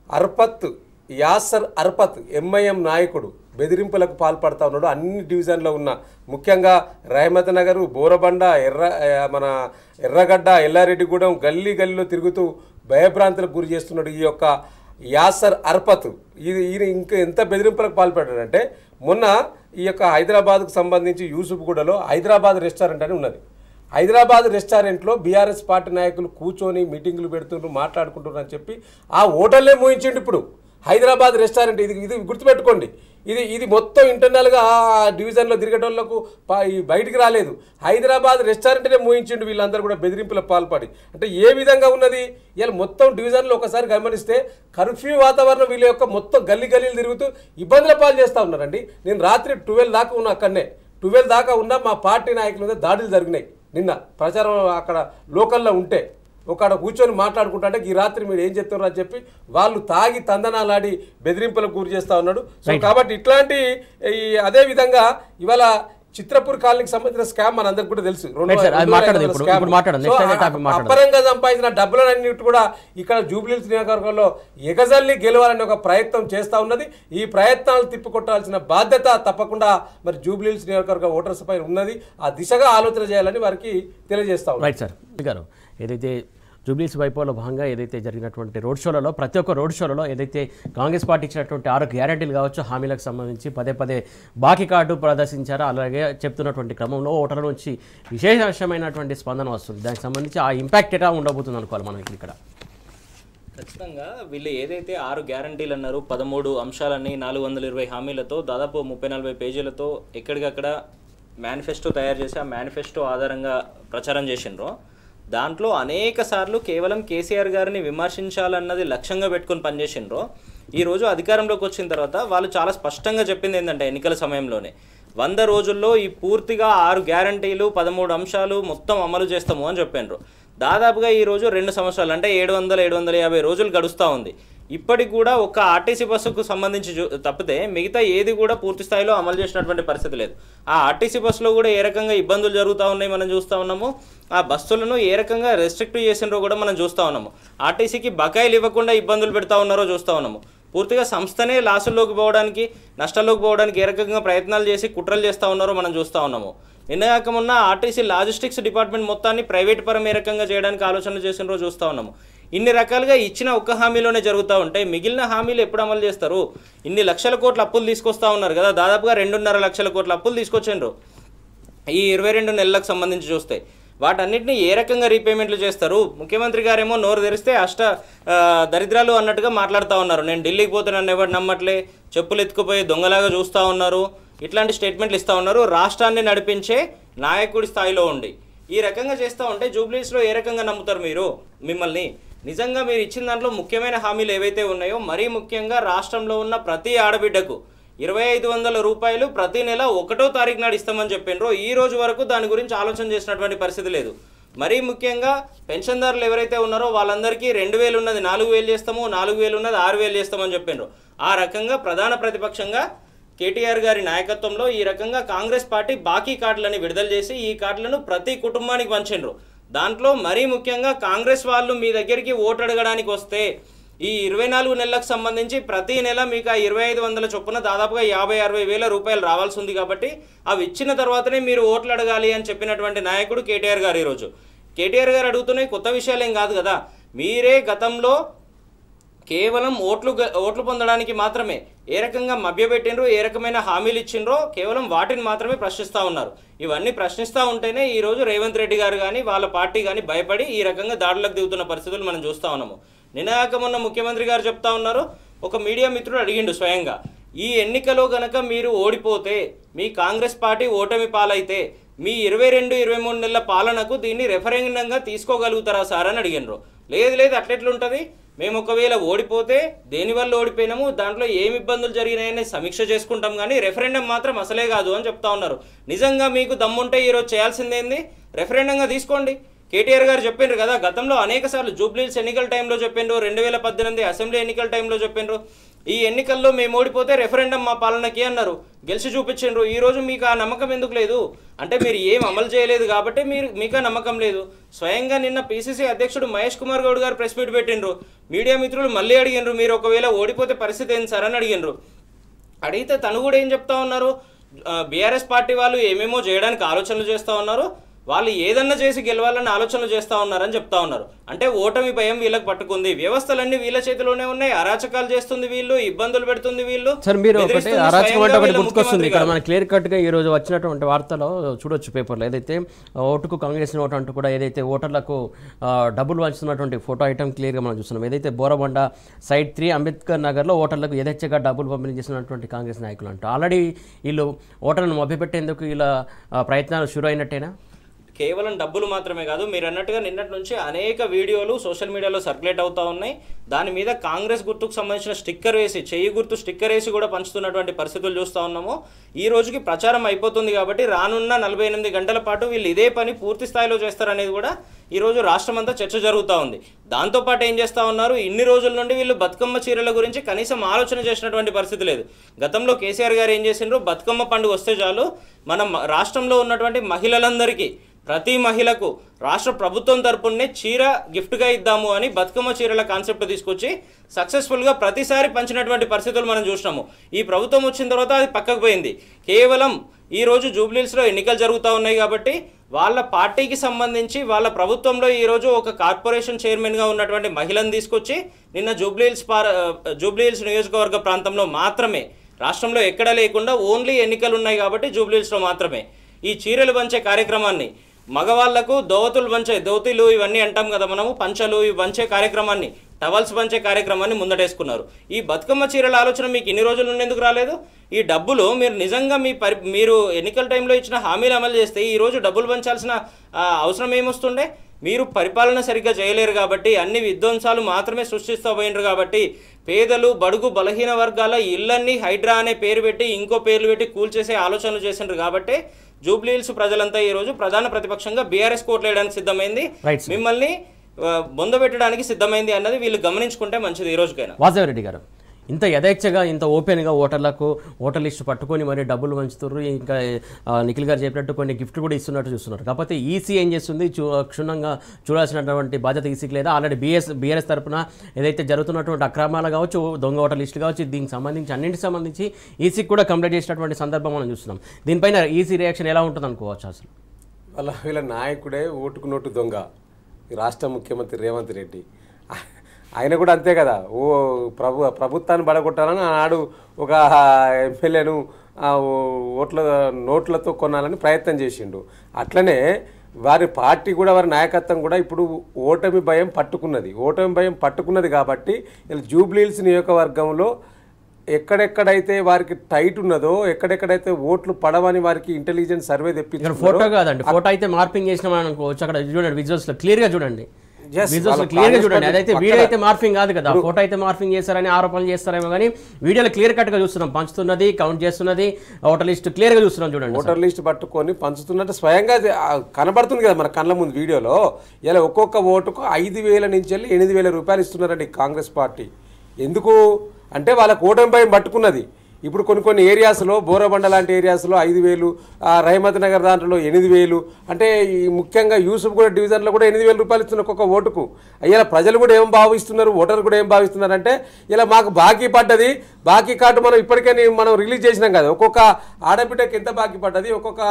అర్పత్, యాసర్ అర్పత్, ఎంఐఎం నాయకుడు, బెదిరింపులకు పాల్పడతా ఉన్నాడు. అన్ని డివిజన్లో ఉన్న ముఖ్యంగా రహమత్ నగరు, బోరబండ, ఎర్రగడ్డ, ఎల్లారెడ్డిగూడెం గల్లీ గల్లీలో తిరుగుతూ భయభ్రాంతులకు గురి చేస్తున్నాడు ఈ యొక్క యాసర్ అర్పత్. ఈయన ఇంకా ఎంత బెదిరింపులకు పాల్పడ్డాడంటే మొన్న ఈ యొక్క హైదరాబాద్కు సంబంధించి యూసుఫ్గూడలో హైదరాబాద్ రెస్టారెంట్ అని ఉన్నది. హైదరాబాద్ రెస్టారెంట్లో బీఆర్ఎస్ పార్టీ నాయకులు కూర్చొని మీటింగులు పెడుతుండ్రు, మాట్లాడుకుంటున్నారు అని చెప్పి ఆ హోటల్లే మూయించిండు. ఇప్పుడు హైదరాబాద్ రెస్టారెంట్ ఇది గుర్తుపెట్టుకోండి. ఇది మొత్తం ఇంటర్నల్గా ఆ డివిజన్లో తిరిగేటోళ్లకు బయటికి రాలేదు. హైదరాబాద్ రెస్టారెంట్నే మూయించిండు వీళ్ళందరూ కూడా బెదిరింపులకు పాల్పడి. అంటే ఏ విధంగా ఉన్నది ఇలా మొత్తం డివిజన్లో ఒకసారి గమనిస్తే కర్ఫ్యూ వాతావరణం వీళ్ళ యొక్క మొత్తం గల్లీలు తిరుగుతూ ఇబ్బందుల పాలు చేస్తూ ఉన్నారండి. నేను రాత్రి 12 దాకా ఉన్నా, అక్కడనే 12 దాకా ఉన్నా. మా పార్టీ నాయకుల మీద దాడులు జరిగినాయి. నిన్న ప్రచారం అక్కడ లోకల్లో ఉంటే ఒకడ కూర్చొని మాట్లాడుకుంటుంటే ఈ రాత్రి మీరు ఏం చెప్తారు అని చెప్పి వాళ్ళు తాగి తందనాలాడి బెదిరింపులకు గురి చేస్తూ ఉన్నాడు. సో కాబట్టి ఇట్లాంటి అదే విధంగా ఇవాళ చిత్రపూర్ కాలనీకి సంబంధించిన స్కామ్ మనందరికి కూడా తెలుసు. అపరంగా సంపాదించిన డబ్బులన్నిటి కూడా ఇక్కడ జూబ్లీహిల్స్ నియోజకవర్గంలో ఎగజల్లి గెలవాలని ఒక ప్రయత్నం చేస్తూ ఉన్నది. ఈ ప్రయత్నాలు తిప్పికొట్టాల్సిన బాధ్యత తప్పకుండా మరి జూబ్లీహిల్స్ నియోజకవర్గ ఓటర్స్ పై ఉన్నది. ఆ దిశగా ఆలోచన చేయాలని వారికి తెలియజేస్తా ఉన్నాం. రైట్ సార్ గారు, ఏదైతే జూబ్లీహిల్స్ వైపోలో భాగంగా ఏదైతే జరిగినటువంటి రోడ్ షోలలో ప్రతి ఒక్క రోడ్ షోలలో ఏదైతే కాంగ్రెస్ పార్టీ ఇచ్చినటువంటి 6 గ్యారెంటీలు కావచ్చు, హామీలకు సంబంధించి పదే బాకీ కార్డు ప్రదర్శించారో అలాగే చెప్తున్నటువంటి క్రమంలో ఓటర్ల నుంచి విశేషమైనటువంటి స్పందన వస్తుంది. దానికి సంబంధించి ఆ ఇంపాక్ట్ ఎలా ఉండబోతుంది అనుకోవాలి మనం ఇక్కడ. ఖచ్చితంగా వీళ్ళు ఏదైతే 6 గ్యారంటీలు అన్నారు, 13 అంశాలని 420 హామీలతో దాదాపు 30-40 పేజీలతో ఎక్కడికక్కడ మేనిఫెస్టో తయారు చేసి ఆ మేనిఫెస్టో ఆధారంగా ప్రచారం చేసిండ్రో దాంట్లో అనేక సార్లు కేవలం కేసీఆర్ గారిని విమర్శించాలన్నది లక్ష్యంగా పెట్టుకొని పనిచేసిండ్రో ఈరోజు అధికారంలోకి వచ్చిన తర్వాత వాళ్ళు చాలా స్పష్టంగా చెప్పింది ఏంటంటే ఎన్నికల సమయంలోనే 100 రోజుల్లో ఈ పూర్తిగా 6 గ్యారంటీలు 13 అంశాలు మొత్తం అమలు చేస్తాము అని చెప్పినారు. దాదాపుగా ఈరోజు 2 సంవత్సరాలు అంటే 700-750 రోజులు గడుస్తూ ఉంది. ఇప్పటికి కూడా ఒక్క ఆర్టీసీ బస్సుకు సంబంధించి తప్పితే మిగతా ఏది కూడా పూర్తి స్థాయిలో అమలు చేసినటువంటి పరిస్థితి లేదు. ఆ ఆర్టీసీ బస్సులో కూడా ఏ రకంగా ఇబ్బందులు జరుగుతూ ఉన్నాయి మనం చూస్తూ ఉన్నాము. ఆ బస్సులను ఏ రకంగా రెస్ట్రిక్ట్ చేసినారో కూడా మనం చూస్తూ ఉన్నాము. ఆర్టీసీకి బకాయిలు ఇవ్వకుండా ఇబ్బందులు పెడతా ఉన్నారో చూస్తూ ఉన్నాము. పూర్తిగా సంస్థనే లాసుల్లోకి పోవడానికి, నష్టాల్లోకి పోవడానికి ఏ రకంగా ప్రయత్నాలు చేసి కుట్రలు చేస్తూ ఉన్నారో మనం చూస్తూ ఉన్నాము. నిన్నగాక మొన్న ఆర్టీసీ లాజిస్టిక్స్ డిపార్ట్మెంట్ మొత్తాన్ని ప్రైవేట్ పరం ఏ రకంగా చేయడానికి ఆలోచనలు చేసినారో చూస్తూ ఉన్నాము. ఇన్ని రకాలుగా ఇచ్చిన ఒక్క హామీలోనే జరుగుతూ ఉంటాయి. మిగిలిన హామీలు ఎప్పుడు అమలు చేస్తారు? ఇన్ని లక్షల కోట్ల అప్పులు తీసుకొస్తా ఉన్నారు కదా, దాదాపుగా 2.5 లక్షల కోట్ల అప్పులు తీసుకొచ్చిండ్రు ఈ 22 నెలలకు సంబంధించి చూస్తే. వాటన్నిటిని ఏ రకంగా రీపేమెంట్లు చేస్తారు? ముఖ్యమంత్రి గారేమో నోరు తెరిస్తే దరిద్రాలు అన్నట్టుగా మాట్లాడుతూ ఉన్నారు. నేను ఢిల్లీకి పోతే నన్ను ఎవరు నమ్మట్లే, చెప్పులు ఎత్తుకుపోయి దొంగలాగా చూస్తూ ఉన్నారు, ఇట్లాంటి స్టేట్మెంట్లు ఇస్తూ ఉన్నారు. రాష్ట్రాన్ని నడిపించే నాయకుడి స్థాయిలో ఉండి ఈ రకంగా చేస్తూ ఉంటే జూబ్లీహిల్స్లో ఏ రకంగా నమ్ముతారు మీరు మిమ్మల్ని? నిజంగా మీరు ఇచ్చిన దాంట్లో ముఖ్యమైన హామీలు ఏవైతే ఉన్నాయో, మరీ ముఖ్యంగా రాష్ట్రంలో ఉన్న ప్రతి ఆడబిడ్డకు 2500 రూపాయలు ప్రతి నెల 1వ తారీఖు నాడు ఇస్తామని చెప్పినారో ఈ రోజు వరకు దాని గురించి ఆలోచన చేసినటువంటి పరిస్థితి లేదు. మరీ ముఖ్యంగా పెన్షన్దారులు ఎవరైతే ఉన్నారో వాళ్ళందరికీ 2000 ఉన్నది 4000 చేస్తాము, 4000 ఉన్నది 6000 చేస్తామని చెప్పినారు. ఆ రకంగా ప్రధాన ప్రతిపక్షంగా కేటీఆర్ గారి నాయకత్వంలో ఈ రకంగా కాంగ్రెస్ పార్టీ బాకీ కార్డులని విడుదల చేసి ఈ కార్డులను ప్రతి కుటుంబానికి పంచిండ్రు. దాంట్లో మరీ ముఖ్యంగా కాంగ్రెస్ వాళ్ళు మీ దగ్గరికి ఓటు అడగడానికి వస్తే ఈ 24 నెలలకు సంబంధించి ప్రతి నెల మీకు ఆ 2500 చొప్పున దాదాపుగా 50-60 వేల రూపాయలు రావాల్సి ఉంది. కాబట్టి అవి ఇచ్చిన తర్వాతనే మీరు ఓట్లు అడగాలి అని చెప్పినటువంటి నాయకుడు కేటీఆర్ గారు. ఈరోజు కేటీఆర్ గారు అడుగుతున్నాయి కొత్త విషయాలు ఏం కాదు కదా. మీరే గతంలో కేవలం ఓట్లు పొందడానికి మాత్రమే ఏ రకంగా మభ్యపెట్టినరో, ఏ రకమైన హామీలు ఇచ్చిండ్రో కేవలం వాటిని మాత్రమే ప్రశ్నిస్తూ ఉన్నారు. ఇవన్నీ ప్రశ్నిస్తూ ఉంటేనే ఈరోజు రేవంత్ రెడ్డి గారు కానీ వాళ్ళ పార్టీ కానీ భయపడి ఈ రకంగా దాడులకు దిగుతున్న పరిస్థితులు మనం చూస్తూ ఉన్నాము. నిన్నగాక మొన్న ముఖ్యమంత్రి గారు చెప్తా ఉన్నారు, ఒక మీడియా మిత్రుడు అడిగిండు స్వయంగా, ఈ ఎన్నికలో గనక మీరు ఓడిపోతే, మీ కాంగ్రెస్ పార్టీ ఓటమి పాలైతే మీ 22-23 నెలల పాలనకు దీన్ని రెఫరెండంగా తీసుకోగలుగుతారా సార్ అని అడిగినరు. లేదు అట్లెట్లుంటుంది, మేము ఒకవేళ ఓడిపోతే దేనివల్ల ఓడిపోయినాము, దాంట్లో ఏమి ఇబ్బందులు జరిగినాయని సమీక్ష చేసుకుంటాం కానీ రెఫరెండం మాత్రం అసలే కాదు అని చెప్తా ఉన్నారు. నిజంగా మీకు దమ్ముంటే ఈరోజు చేయాల్సిందేంది, రెఫరెండంగా తీసుకోండి. కేటీఆర్ గారు చెప్పిండ్రు కదా, గతంలో అనేక సార్లు జూబ్లీహిల్స్ ఎన్నికల టైంలో చెప్పిండ్రు, 2018 అసెంబ్లీ ఎన్నికల టైంలో చెప్పిండ్రు, ఈ ఎన్నికల్లో మేము ఓడిపోతే రెఫరెండం మా పాలనకి అన్నారు, గెలిచి చూపించిండ్రు. ఈరోజు మీకు ఆ నమ్మకం ఎందుకు లేదు? అంటే మీరు ఏం అమలు చేయలేదు కాబట్టి మీకు ఆ నమ్మకం లేదు. స్వయంగా నిన్న పిసిసి అధ్యక్షుడు మహేష్ కుమార్ గౌడ్ గారు ప్రెస్ మీట్ పెట్టిండ్రు. మీడియా మిత్రులు మళ్ళీ అడిగినరు, మీరు ఒకవేళ ఓడిపోతే పరిస్థితి ఏంటి సార్ అని అడిగినరు. అడిగితే తను కూడా ఏం చెప్తా ఉన్నారు, బీఆర్ఎస్ పార్టీ వాళ్ళు ఏమేమో చేయడానికి ఆలోచనలు చేస్తూ ఉన్నారు, వాళ్ళు ఏదన్నా చేసి గెలవాలని ఆలోచనలు చేస్తూ ఉన్నారని చెప్తా ఉన్నారు. అంటే ఓటమి భయం వీళ్ళకి పట్టుకుంది, వ్యవస్థలన్నీ వీళ్ళ చేతిలోనే ఉన్నాయి, అరాచకాలు చేస్తుంది వీళ్ళు, ఇబ్బందులు పెడుతుంది వీళ్ళు. సార్ మీరు ఒకటి అరాచకం అంటే ఒకటి గుర్తుకొస్తుంది ఇక్కడ మన క్లియర్ కట్గా ఈ రోజు వచ్చినటువంటి వార్తలో చూడొచ్చు పేపర్లో, ఏదైతే ఓటుకు కాంగ్రెస్ ఓటు అంటూ కూడా ఏదైతే ఓటర్లకు డబ్బులు పంచుతున్నటువంటి ఫోటో ఐటమ్ క్లియర్గా మనం చూస్తున్నాం. ఏదైతే బోరబండ సైడ్ 3 అంబేద్కర్ నగర్లో ఓటర్లకు యథేచ్ఛగా డబ్బులు పంపిణీ చేసినటువంటి కాంగ్రెస్ నాయకులు అంటూ ఆల్రెడీ వీళ్ళు ఓటర్లను మభ్యపెట్టేందుకు ఇలా ప్రయత్నాలు షురు అయినట్టేనా? కేవలం డబ్బులు మాత్రమే కాదు, మీరు అన్నట్టుగా నిన్నటి నుంచి అనేక వీడియోలు సోషల్ మీడియాలో సర్క్యులేట్ అవుతూ ఉన్నాయి. దాని మీద కాంగ్రెస్ గుర్తుకు సంబంధించిన స్టిక్కర్ వేసి, చెయ్యి గుర్తు స్టిక్కర్ వేసి కూడా పంచుతున్నటువంటి పరిస్థితులు చూస్తూ ఉన్నాము. ఈ రోజుకి ప్రచారం అయిపోతుంది కాబట్టి రానున్న 48 గంటల పాటు వీళ్ళు ఇదే పని పూర్తి స్థాయిలో చేస్తారనేది కూడా ఈరోజు రాష్ట్రమంతా చర్చ జరుగుతూ ఉంది. దాంతోపాటు ఏం చేస్తూ ఉన్నారు, ఇన్ని రోజుల నుండి వీళ్ళు బతుకమ్మ చీరల గురించి కనీసం ఆలోచన చేసినటువంటి పరిస్థితి లేదు. గతంలో కేసీఆర్ గారు ఏం చేసిండ్రు, బతుకమ్మ పండుగ వస్తే చాలు మనం రాష్ట్రంలో ఉన్నటువంటి మహిళలందరికీ, ప్రతి మహిళకు రాష్ట్ర ప్రభుత్వం తరపునే చీర గిఫ్ట్గా ఇద్దాము అని బతుకమ్మ చీరల కాన్సెప్ట్ తీసుకొచ్చి సక్సెస్ఫుల్గా ప్రతిసారి పంచినటువంటి పరిస్థితులు మనం చూసినాము. ఈ ప్రభుత్వం వచ్చిన తర్వాత అది పక్కకు పోయింది. కేవలం ఈరోజు జూబ్లీహిల్స్లో ఎన్నికలు జరుగుతూ ఉన్నాయి కాబట్టి వాళ్ళ పార్టీకి సంబంధించి వాళ్ళ ప్రభుత్వంలో ఈరోజు ఒక కార్పొరేషన్ చైర్మన్గా ఉన్నటువంటి మహిళను తీసుకొచ్చి నిన్న జూబ్లీహిల్స్ నియోజకవర్గ ప్రాంతంలో మాత్రమే, రాష్ట్రంలో ఎక్కడా లేకుండా ఓన్లీ ఎన్నికలు ఉన్నాయి కాబట్టి జూబ్లీహిల్స్లో మాత్రమే ఈ చీరలు పంచే కార్యక్రమాన్ని, మగవాళ్లకు దోతీలు ఇవన్నీ అంటాం కదా మనము, పంచలు ఇవి పంచే కార్యక్రమాన్ని, టవల్స్ పంచే కార్యక్రమాన్ని ముందటేసుకున్నారు. ఈ బతుకమ్మ చీరల ఆలోచన మీకు ఇన్ని రోజుల నుండి ఎందుకు రాలేదు? ఈ డబ్బులు మీరు నిజంగా మీరు ఎన్నికల టైంలో ఇచ్చిన హామీలు అమలు చేస్తే ఈరోజు డబ్బులు పంచాల్సిన అవసరం ఏమొస్తుండే? మీరు పరిపాలన సరిగ్గా చేయలేరు కాబట్టి, అన్ని విధ్వంసాలు మాత్రమే సృష్టిస్తూ పోయినారు కాబట్టి, పేదలు బడుగు బలహీన వర్గాల ఇళ్ళన్నీ హైడ్రా అనే పేరు పెట్టి ఇంకో పేర్లు పెట్టి కూల్చేసే ఆలోచనలు చేసినారు కాబట్టి జూబ్లీహిల్స్ ప్రజలంతా ఈరోజు ప్రధాన ప్రతిపక్షంగా బీఆర్ఎస్ కోట్లు వేయడానికి సిద్ధమైంది, మిమ్మల్ని బొందబెట్టడానికి సిద్ధమైంది అన్నది వీళ్ళు గమనించుకుంటే మంచిది. ఈ రోజుకైనా వాసవిరెడ్డి గారు ఇంత యథేచ్ఛగా ఇంత ఓపెన్గా ఓటర్ లిస్టు పట్టుకొని మరి డబ్బులు పంచుతున్నారు, ఇంకా నిఖిల్ గారు చెప్పినట్టు కొన్ని గిఫ్ట్ కూడా ఇస్తున్నట్టు చూస్తున్నారు. కాకపోతే ఈసీ ఏం చేస్తుంది, క్షుణ్ణంగా చూడాల్సినటువంటి బాధ్యత ఈసీకి లేదా? ఆల్రెడీ బీఆర్ఎస్ తరఫున ఏదైతే జరుగుతున్నటువంటి అక్రమాలు కావచ్చు, దొంగ ఓటర్ లిస్టులు కావచ్చు, దీనికి సంబంధించి అన్నింటికి సంబంధించి ఈసీకి కూడా కంప్లైంట్ చేసినటువంటి సందర్భం మనం చూస్తున్నాం. దీనిపైన ఈసీ రియాక్షన్ ఎలా ఉంటుంది అనుకోవచ్చు? అసలు వీళ్ళ నాయకుడే ఓటుకు నోటు దొంగ, రాష్ట్ర ముఖ్యమంత్రి రేవంత్ రెడ్డి. ఆయన కూడా అంతే కదా, ప్రభుత్వాన్ని బడగొట్టాలని ఆనాడు ఒక ఎమ్మెల్యేను నోట్లతో కొనాలని ప్రయత్నం చేసిండు. అట్లనే వారి పార్టీ కూడా, వారి నాయకత్వం కూడా ఇప్పుడు ఓటమి భయం పట్టుకున్నది కాబట్టి జూబ్లీహిల్స్ నియోజకవర్గంలో ఎక్కడెక్కడైతే వారికి టైట్ ఉన్నదో, ఎక్కడెక్కడైతే ఓట్లు పడవని వారికి ఇంటెలిజెన్స్ సర్వే తెప్పించారు. ఫోటో కాదండి, ఫోటో అయితే మార్పింగ్ చేసినామని అనుకోవచ్చు. అక్కడ చూడండి, విజువల్స్లో క్లియర్గా చూడండి, క్లియర్గా చూడండి. అదైతే వీడియో అయితే మార్పింగ్ కాదు కదా, ఫోటో అయితే మార్పింగ్ చేస్తారని ఆరోపణలు చేస్తారేమో కానీ వీడియోలో క్లియర్ కట్గా చూస్తున్నాం, పంచుతున్నది, కౌంట్ చేస్తున్నది, ఓటర్ లిస్ట్ క్లియర్గా చూస్తున్నాం. చూడండి, ఓటర్ లిస్ట్ పట్టుకొని పంచుతున్నట్టు స్వయంగా కనబడుతుంది కదా మన కళ్ళ ముందు వీడియోలో. ఇలా ఒక్కొక్క ఓటుకు 5,000 నుంచి వెళ్ళి 8,000 రూపాయలు ఇస్తున్నారండి కాంగ్రెస్ పార్టీ. ఎందుకు అంటే వాళ్ళకు ఓటమి భయం పట్టుకున్నది. ఇప్పుడు కొన్ని ఏరియాస్లో, బోరబండ లాంటి ఏరియాస్లో 5,000, రహమత్ నగర్ దాంట్లో 8,000, అంటే ఈ ముఖ్యంగా యూసుఫ్ కూడా డివిజన్లో కూడా 8,000 రూపాయలు ఇస్తున్నారు ఒక్కొక్క ఓటుకు. ఇలా ప్రజలు కూడా ఏం భావిస్తున్నారు, ఓటర్లు కూడా ఏం భావిస్తున్నారు అంటే, ఇలా మాకు బాకీ పడ్డది, బాకీ కార్డు మనం ఇప్పటికే మనం రిలీజ్ చేసినాం కదా, ఒక్కొక్క ఆడబిడ్డకి ఎంత బాకీ పడ్డది, ఒక్కొక్క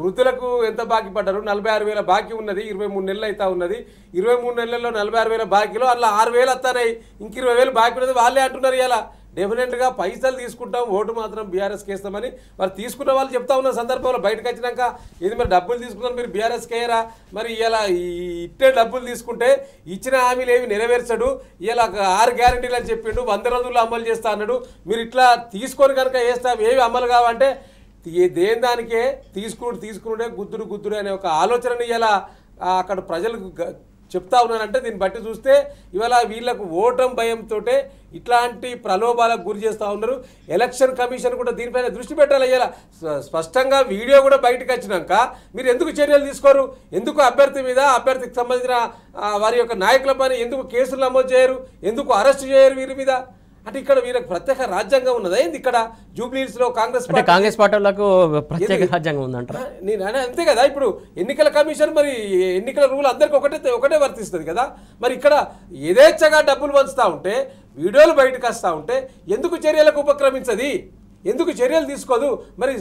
వృద్ధులకు ఎంత బాకీ పడ్డారు, 46,000 బాకీ ఉన్నది, 23 నెలలు అవుతా ఉన్నది. 23 నెలల్లో 46,000 బాకీలో అలా 6,000 వస్తాయి, ఇంక 20,000 బాకీ ఉన్నది. వాళ్ళే అంటున్నారు ఇలా డెఫినెట్గా పైసలు తీసుకుంటాం, ఓటు మాత్రం బీఆర్ఎస్కి వేస్తామని మరి తీసుకున్న వాళ్ళు చెప్తా ఉన్న సందర్భంలో బయటకు వచ్చినాక, ఇది మరి డబ్బులు తీసుకున్నారు మీరు బీఆర్ఎస్కి వేయరా, మరి ఇలా ఇట్టే డబ్బులు తీసుకుంటే ఇచ్చిన హామీలు ఏమి నెరవేర్చడు, ఇలా 6 గ్యారంటీలు అని చెప్పిండు, 100 రోజుల్లో అమలు చేస్తా అన్నాడు. మీరు ఇట్లా తీసుకొని కనుక వేస్తాం, ఏవి అమలు కావంటే దేని దానికే తీసుకునే గుద్దుడు అనే ఒక ఆలోచనని ఇలా అక్కడ ప్రజలు చెప్తా ఉన్నానంటే, దీన్ని బట్టి చూస్తే ఇవాళ వీళ్ళకు ఓటమి భయంతో ఇట్లాంటి ప్రలోభాలకు గురి చేస్తూ ఉన్నారు. ఎలక్షన్ కమిషన్ కూడా దీనిపైన దృష్టి పెట్టాలి. ఇలా స్పష్టంగా వీడియో కూడా బయటకు వచ్చినాక మీరు ఎందుకు చర్యలు తీసుకోరు? ఎందుకు అభ్యర్థికి సంబంధించిన వారి యొక్క నాయకుల పైన ఎందుకు కేసులు నమోదు చేయరు? ఎందుకు అరెస్ట్ చేయరు వీరి మీద? అంటే ఇక్కడ వీళ్ళకి ప్రత్యేక రాజ్యాంగం ఉన్నదా ఏంది? ఇక్కడ జూబ్లీహిల్స్ లో కాంగ్రెస్ పార్టీలకు ప్రత్యేక రాజ్యాంగం ఉందంట. నేను అంతే కదా, ఇప్పుడు ఎన్నికల కమిషన్ మరి ఎన్నికల రూల్ అందరికి ఒకటే వర్తిస్తుంది కదా. మరి ఇక్కడ యథేచ్ఛగా డబ్బులు పంచుతా ఉంటే, వీడియోలు బయటకు వస్తూ ఉంటే ఎందుకు చర్యలకు ఉపక్రమించది? ఎందుకు చర్యలు తీసుకోదు? మరి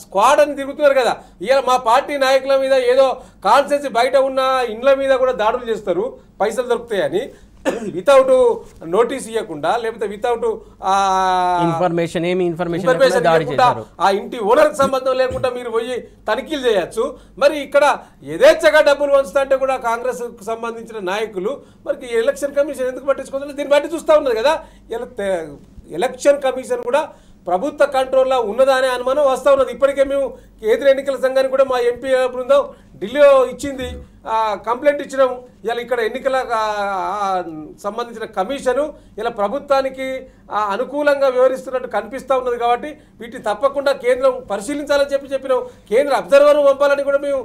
స్క్వాడ్ అని తిరుగుతున్నారు కదా, ఇవాళ మా పార్టీ నాయకుల మీద ఏదో కాన్స్టిట్యూన్సీ బయట ఉన్న ఇండ్ల మీద కూడా దాడులు చేస్తారు పైసలు దొరుకుతాయని, వితౌట్ నోటీస్ ఇవ్వకుండా, లేకపోతే వితౌట్ ఇన్ఫర్మేషన్ ఆ ఇంటి ఓనర్కి సంబంధం లేకుండా మీరు పోయి తనిఖీలు చేయొచ్చు. మరి ఇక్కడ యథేచ్ఛగా డబ్బులు వంచుతుంటే కూడా కాంగ్రెస్ సంబంధించిన నాయకులు మరి ఎలక్షన్ కమిషన్ ఎందుకు పట్టించుకోవాలి? దీన్ని బట్టి చూస్తూ ఉన్నది కదా, ఎలక్షన్ కమిషన్ కూడా ప్రభుత్వ కంట్రోల్లో ఉన్నదా అనే అనుమానం వస్తూ ఉన్నది. ఇప్పటికే మేము కేంద్ర ఎన్నికల సంఘానికి కూడా మా ఎంపీ బృందం ఢిల్లీలో ఇచ్చింది, కంప్లైంట్ ఇచ్చినాము. ఇలా ఇక్కడ ఎన్నికల సంబంధించిన కమిషను ఇలా ప్రభుత్వానికి అనుకూలంగా వ్యవహరిస్తున్నట్టు కనిపిస్తూ ఉన్నది. కాబట్టి వీటిని తప్పకుండా కేంద్రం పరిశీలించాలని చెప్పినాము. కేంద్ర అబ్జర్వర్ను పంపాలని కూడా మేము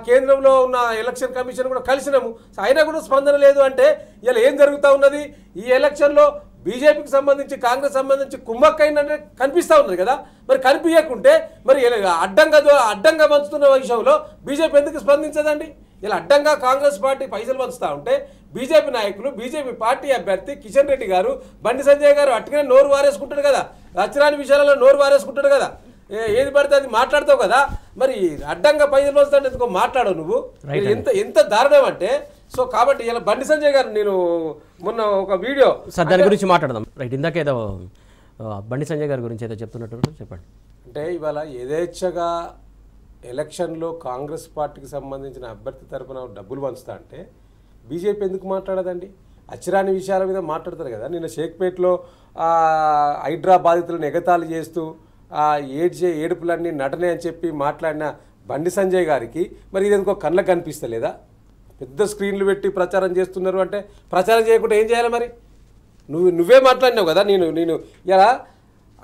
కేంద్రంలో ఉన్న ఎలక్షన్ కమిషన్ కూడా కలిసినాము. అయినా కూడా స్పందన లేదు అంటే ఇలా ఏం జరుగుతూ ఉన్నది? ఈ ఎలక్షన్లో బీజేపీకి సంబంధించి కాంగ్రెస్ సంబంధించి కుమ్మక్కైందంటే కనిపిస్తూ ఉన్నది కదా. మరి కనిపించకుంటే మరి అడ్డంగా పంచుతున్న విషయంలో బీజేపీ ఎందుకు స్పందించదండి? ఇలా అడ్డంగా కాంగ్రెస్ పార్టీ పైసలు పంచుతూ ఉంటే బీజేపీ నాయకులు, బీజేపీ పార్టీ అభ్యర్థి కిషన్ రెడ్డి గారు, బండి సంజయ్ గారు అట్టుగానే నోరు వారేసుకుంటాడు కదా, రచనాని విషయాలలో నోరు వారేసుకుంటాడు కదా, ఏది పడితే అది మాట్లాడతావు కదా. మరి అడ్డంగా పైసలు పంచుతాడు ఎందుకో మాట్లాడవు నువ్వు, ఎంత దారుణం అంటే. సో కాబట్టి ఇలా బండి సంజయ్ గారు, నేను మొన్న ఒక వీడియో దాని గురించి మాట్లాడదాం. రైట్, ఇందాకేదో బండి సంజయ్ గారి గురించి ఏదో చెప్తున్నట్టు చెప్పండి. అంటే ఇవాళ యథేచ్ఛగా ఎలక్షన్లో కాంగ్రెస్ పార్టీకి సంబంధించిన అభ్యర్థి తరఫున డబ్బులు పంచుతా అంటే బీజేపీ ఎందుకు మాట్లాడదండి? అచ్చిరాని విషయాల మీద మాట్లాడతారు కదా. నిన్న షేక్పేట్లో హైడ్రా బాధితులను ఎగతాళి చేస్తూ ఏడుపులన్నీ నటనే అని చెప్పి మాట్లాడిన బండి సంజయ్ గారికి మరి ఇది ఎందుకో కళ్ళకు కనిపిస్తలేదా? పెద్ద స్క్రీన్లు పెట్టి ప్రచారం చేస్తున్నారు అంటే ప్రచారం చేయకుండా ఏం చేయాలి మరి? నువ్వే మాట్లాడినావు కదా. నేను ఇలా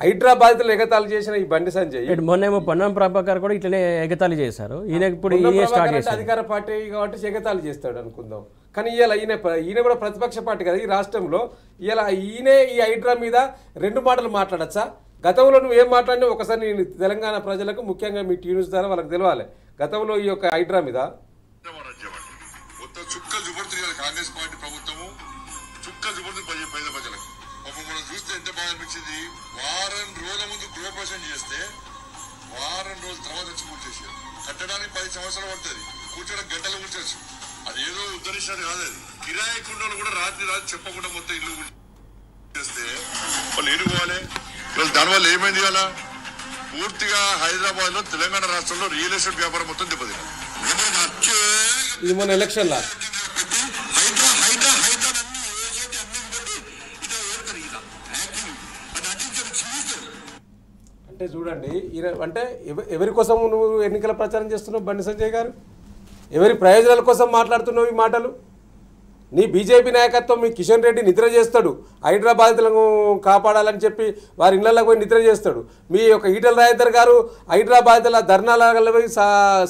హైడ్రా బాధితులు ఎగతాళి చేసిన ఈ బండి సంజయ్ మొన్నేమో పొన్నం ప్రభాకర్ కూడా ఇట్లనే ఎగతాళి చేశారు. ఈయన ఇప్పుడు అధికార పార్టీ కాబట్టి ఎగతాళి చేస్తాడు అనుకుందాం. కానీ ఈయన కూడా ప్రతిపక్ష పార్టీ కదా ఈ రాష్ట్రంలో. ఈయనే ఈ హైడ్రా మీద 2 మాటలు మాట్లాడచ్చా? గతంలో నువ్వు ఏం మాట్లాడినా ఒకసారి నేను తెలంగాణ ప్రజలకు, ముఖ్యంగా మీ టీవీస్ ద్వారా వాళ్ళకి తెలవాలి. గతంలో ఈ యొక్క హైడ్రా మీద చుక్కలు చూపడుతుంది కాంగ్రెస్ పార్టీ ప్రభుత్వము, చుక్కలు చూపడుతుంది పేద ప్రజలకు. మనం చూస్తే ఎంత బాగా అనిపించింది. వారం రోజుల ముందు గృహప్రవేశం చేస్తే వారం రోజుల తర్వాత వచ్చి కూర్చేసారు. కట్టడానికి 10 సంవత్సరాలు పడుతుంది, కూర్చోడానికి గంటలు కూర్చోవచ్చు. అది ఏదో ఉద్ధరించారు కాదు. అది కిరాయి కుండలు కూడా రాత్రి చెప్పకుండా మొత్తం ఇల్లు చేస్తే వాళ్ళు ఏడుకోవాలి. దానివల్ల ఏమైంది? అలా పూర్తిగా హైదరాబాద్ లో, తెలంగాణ రాష్ట్రంలో రియల్ ఎస్టేట్ వ్యాపారం మొత్తం దెబ్బతింది. ఇది మన ఎలక్షన్ లా అంటే చూడండి. అంటే ఎవరి కోసం నువ్వు ఎన్నికల ప్రచారం చేస్తున్నావు బండి సంజయ్ గారు? ఎవరి ప్రయోజనాల కోసం మాట్లాడుతున్నావు ఈ మాటలు? నీ బీజేపీ నాయకత్వం మీ కిషన్ రెడ్డి నిద్ర చేస్తాడు, హైదరాబాద్లను కాపాడాలని చెప్పి వారి ఇళ్లలో పోయి నిద్ర చేస్తాడు. మీ యొక్క ఈటల రాజేందర్ గారు హైదరాబాద్ల ధర్నాలలో పోయి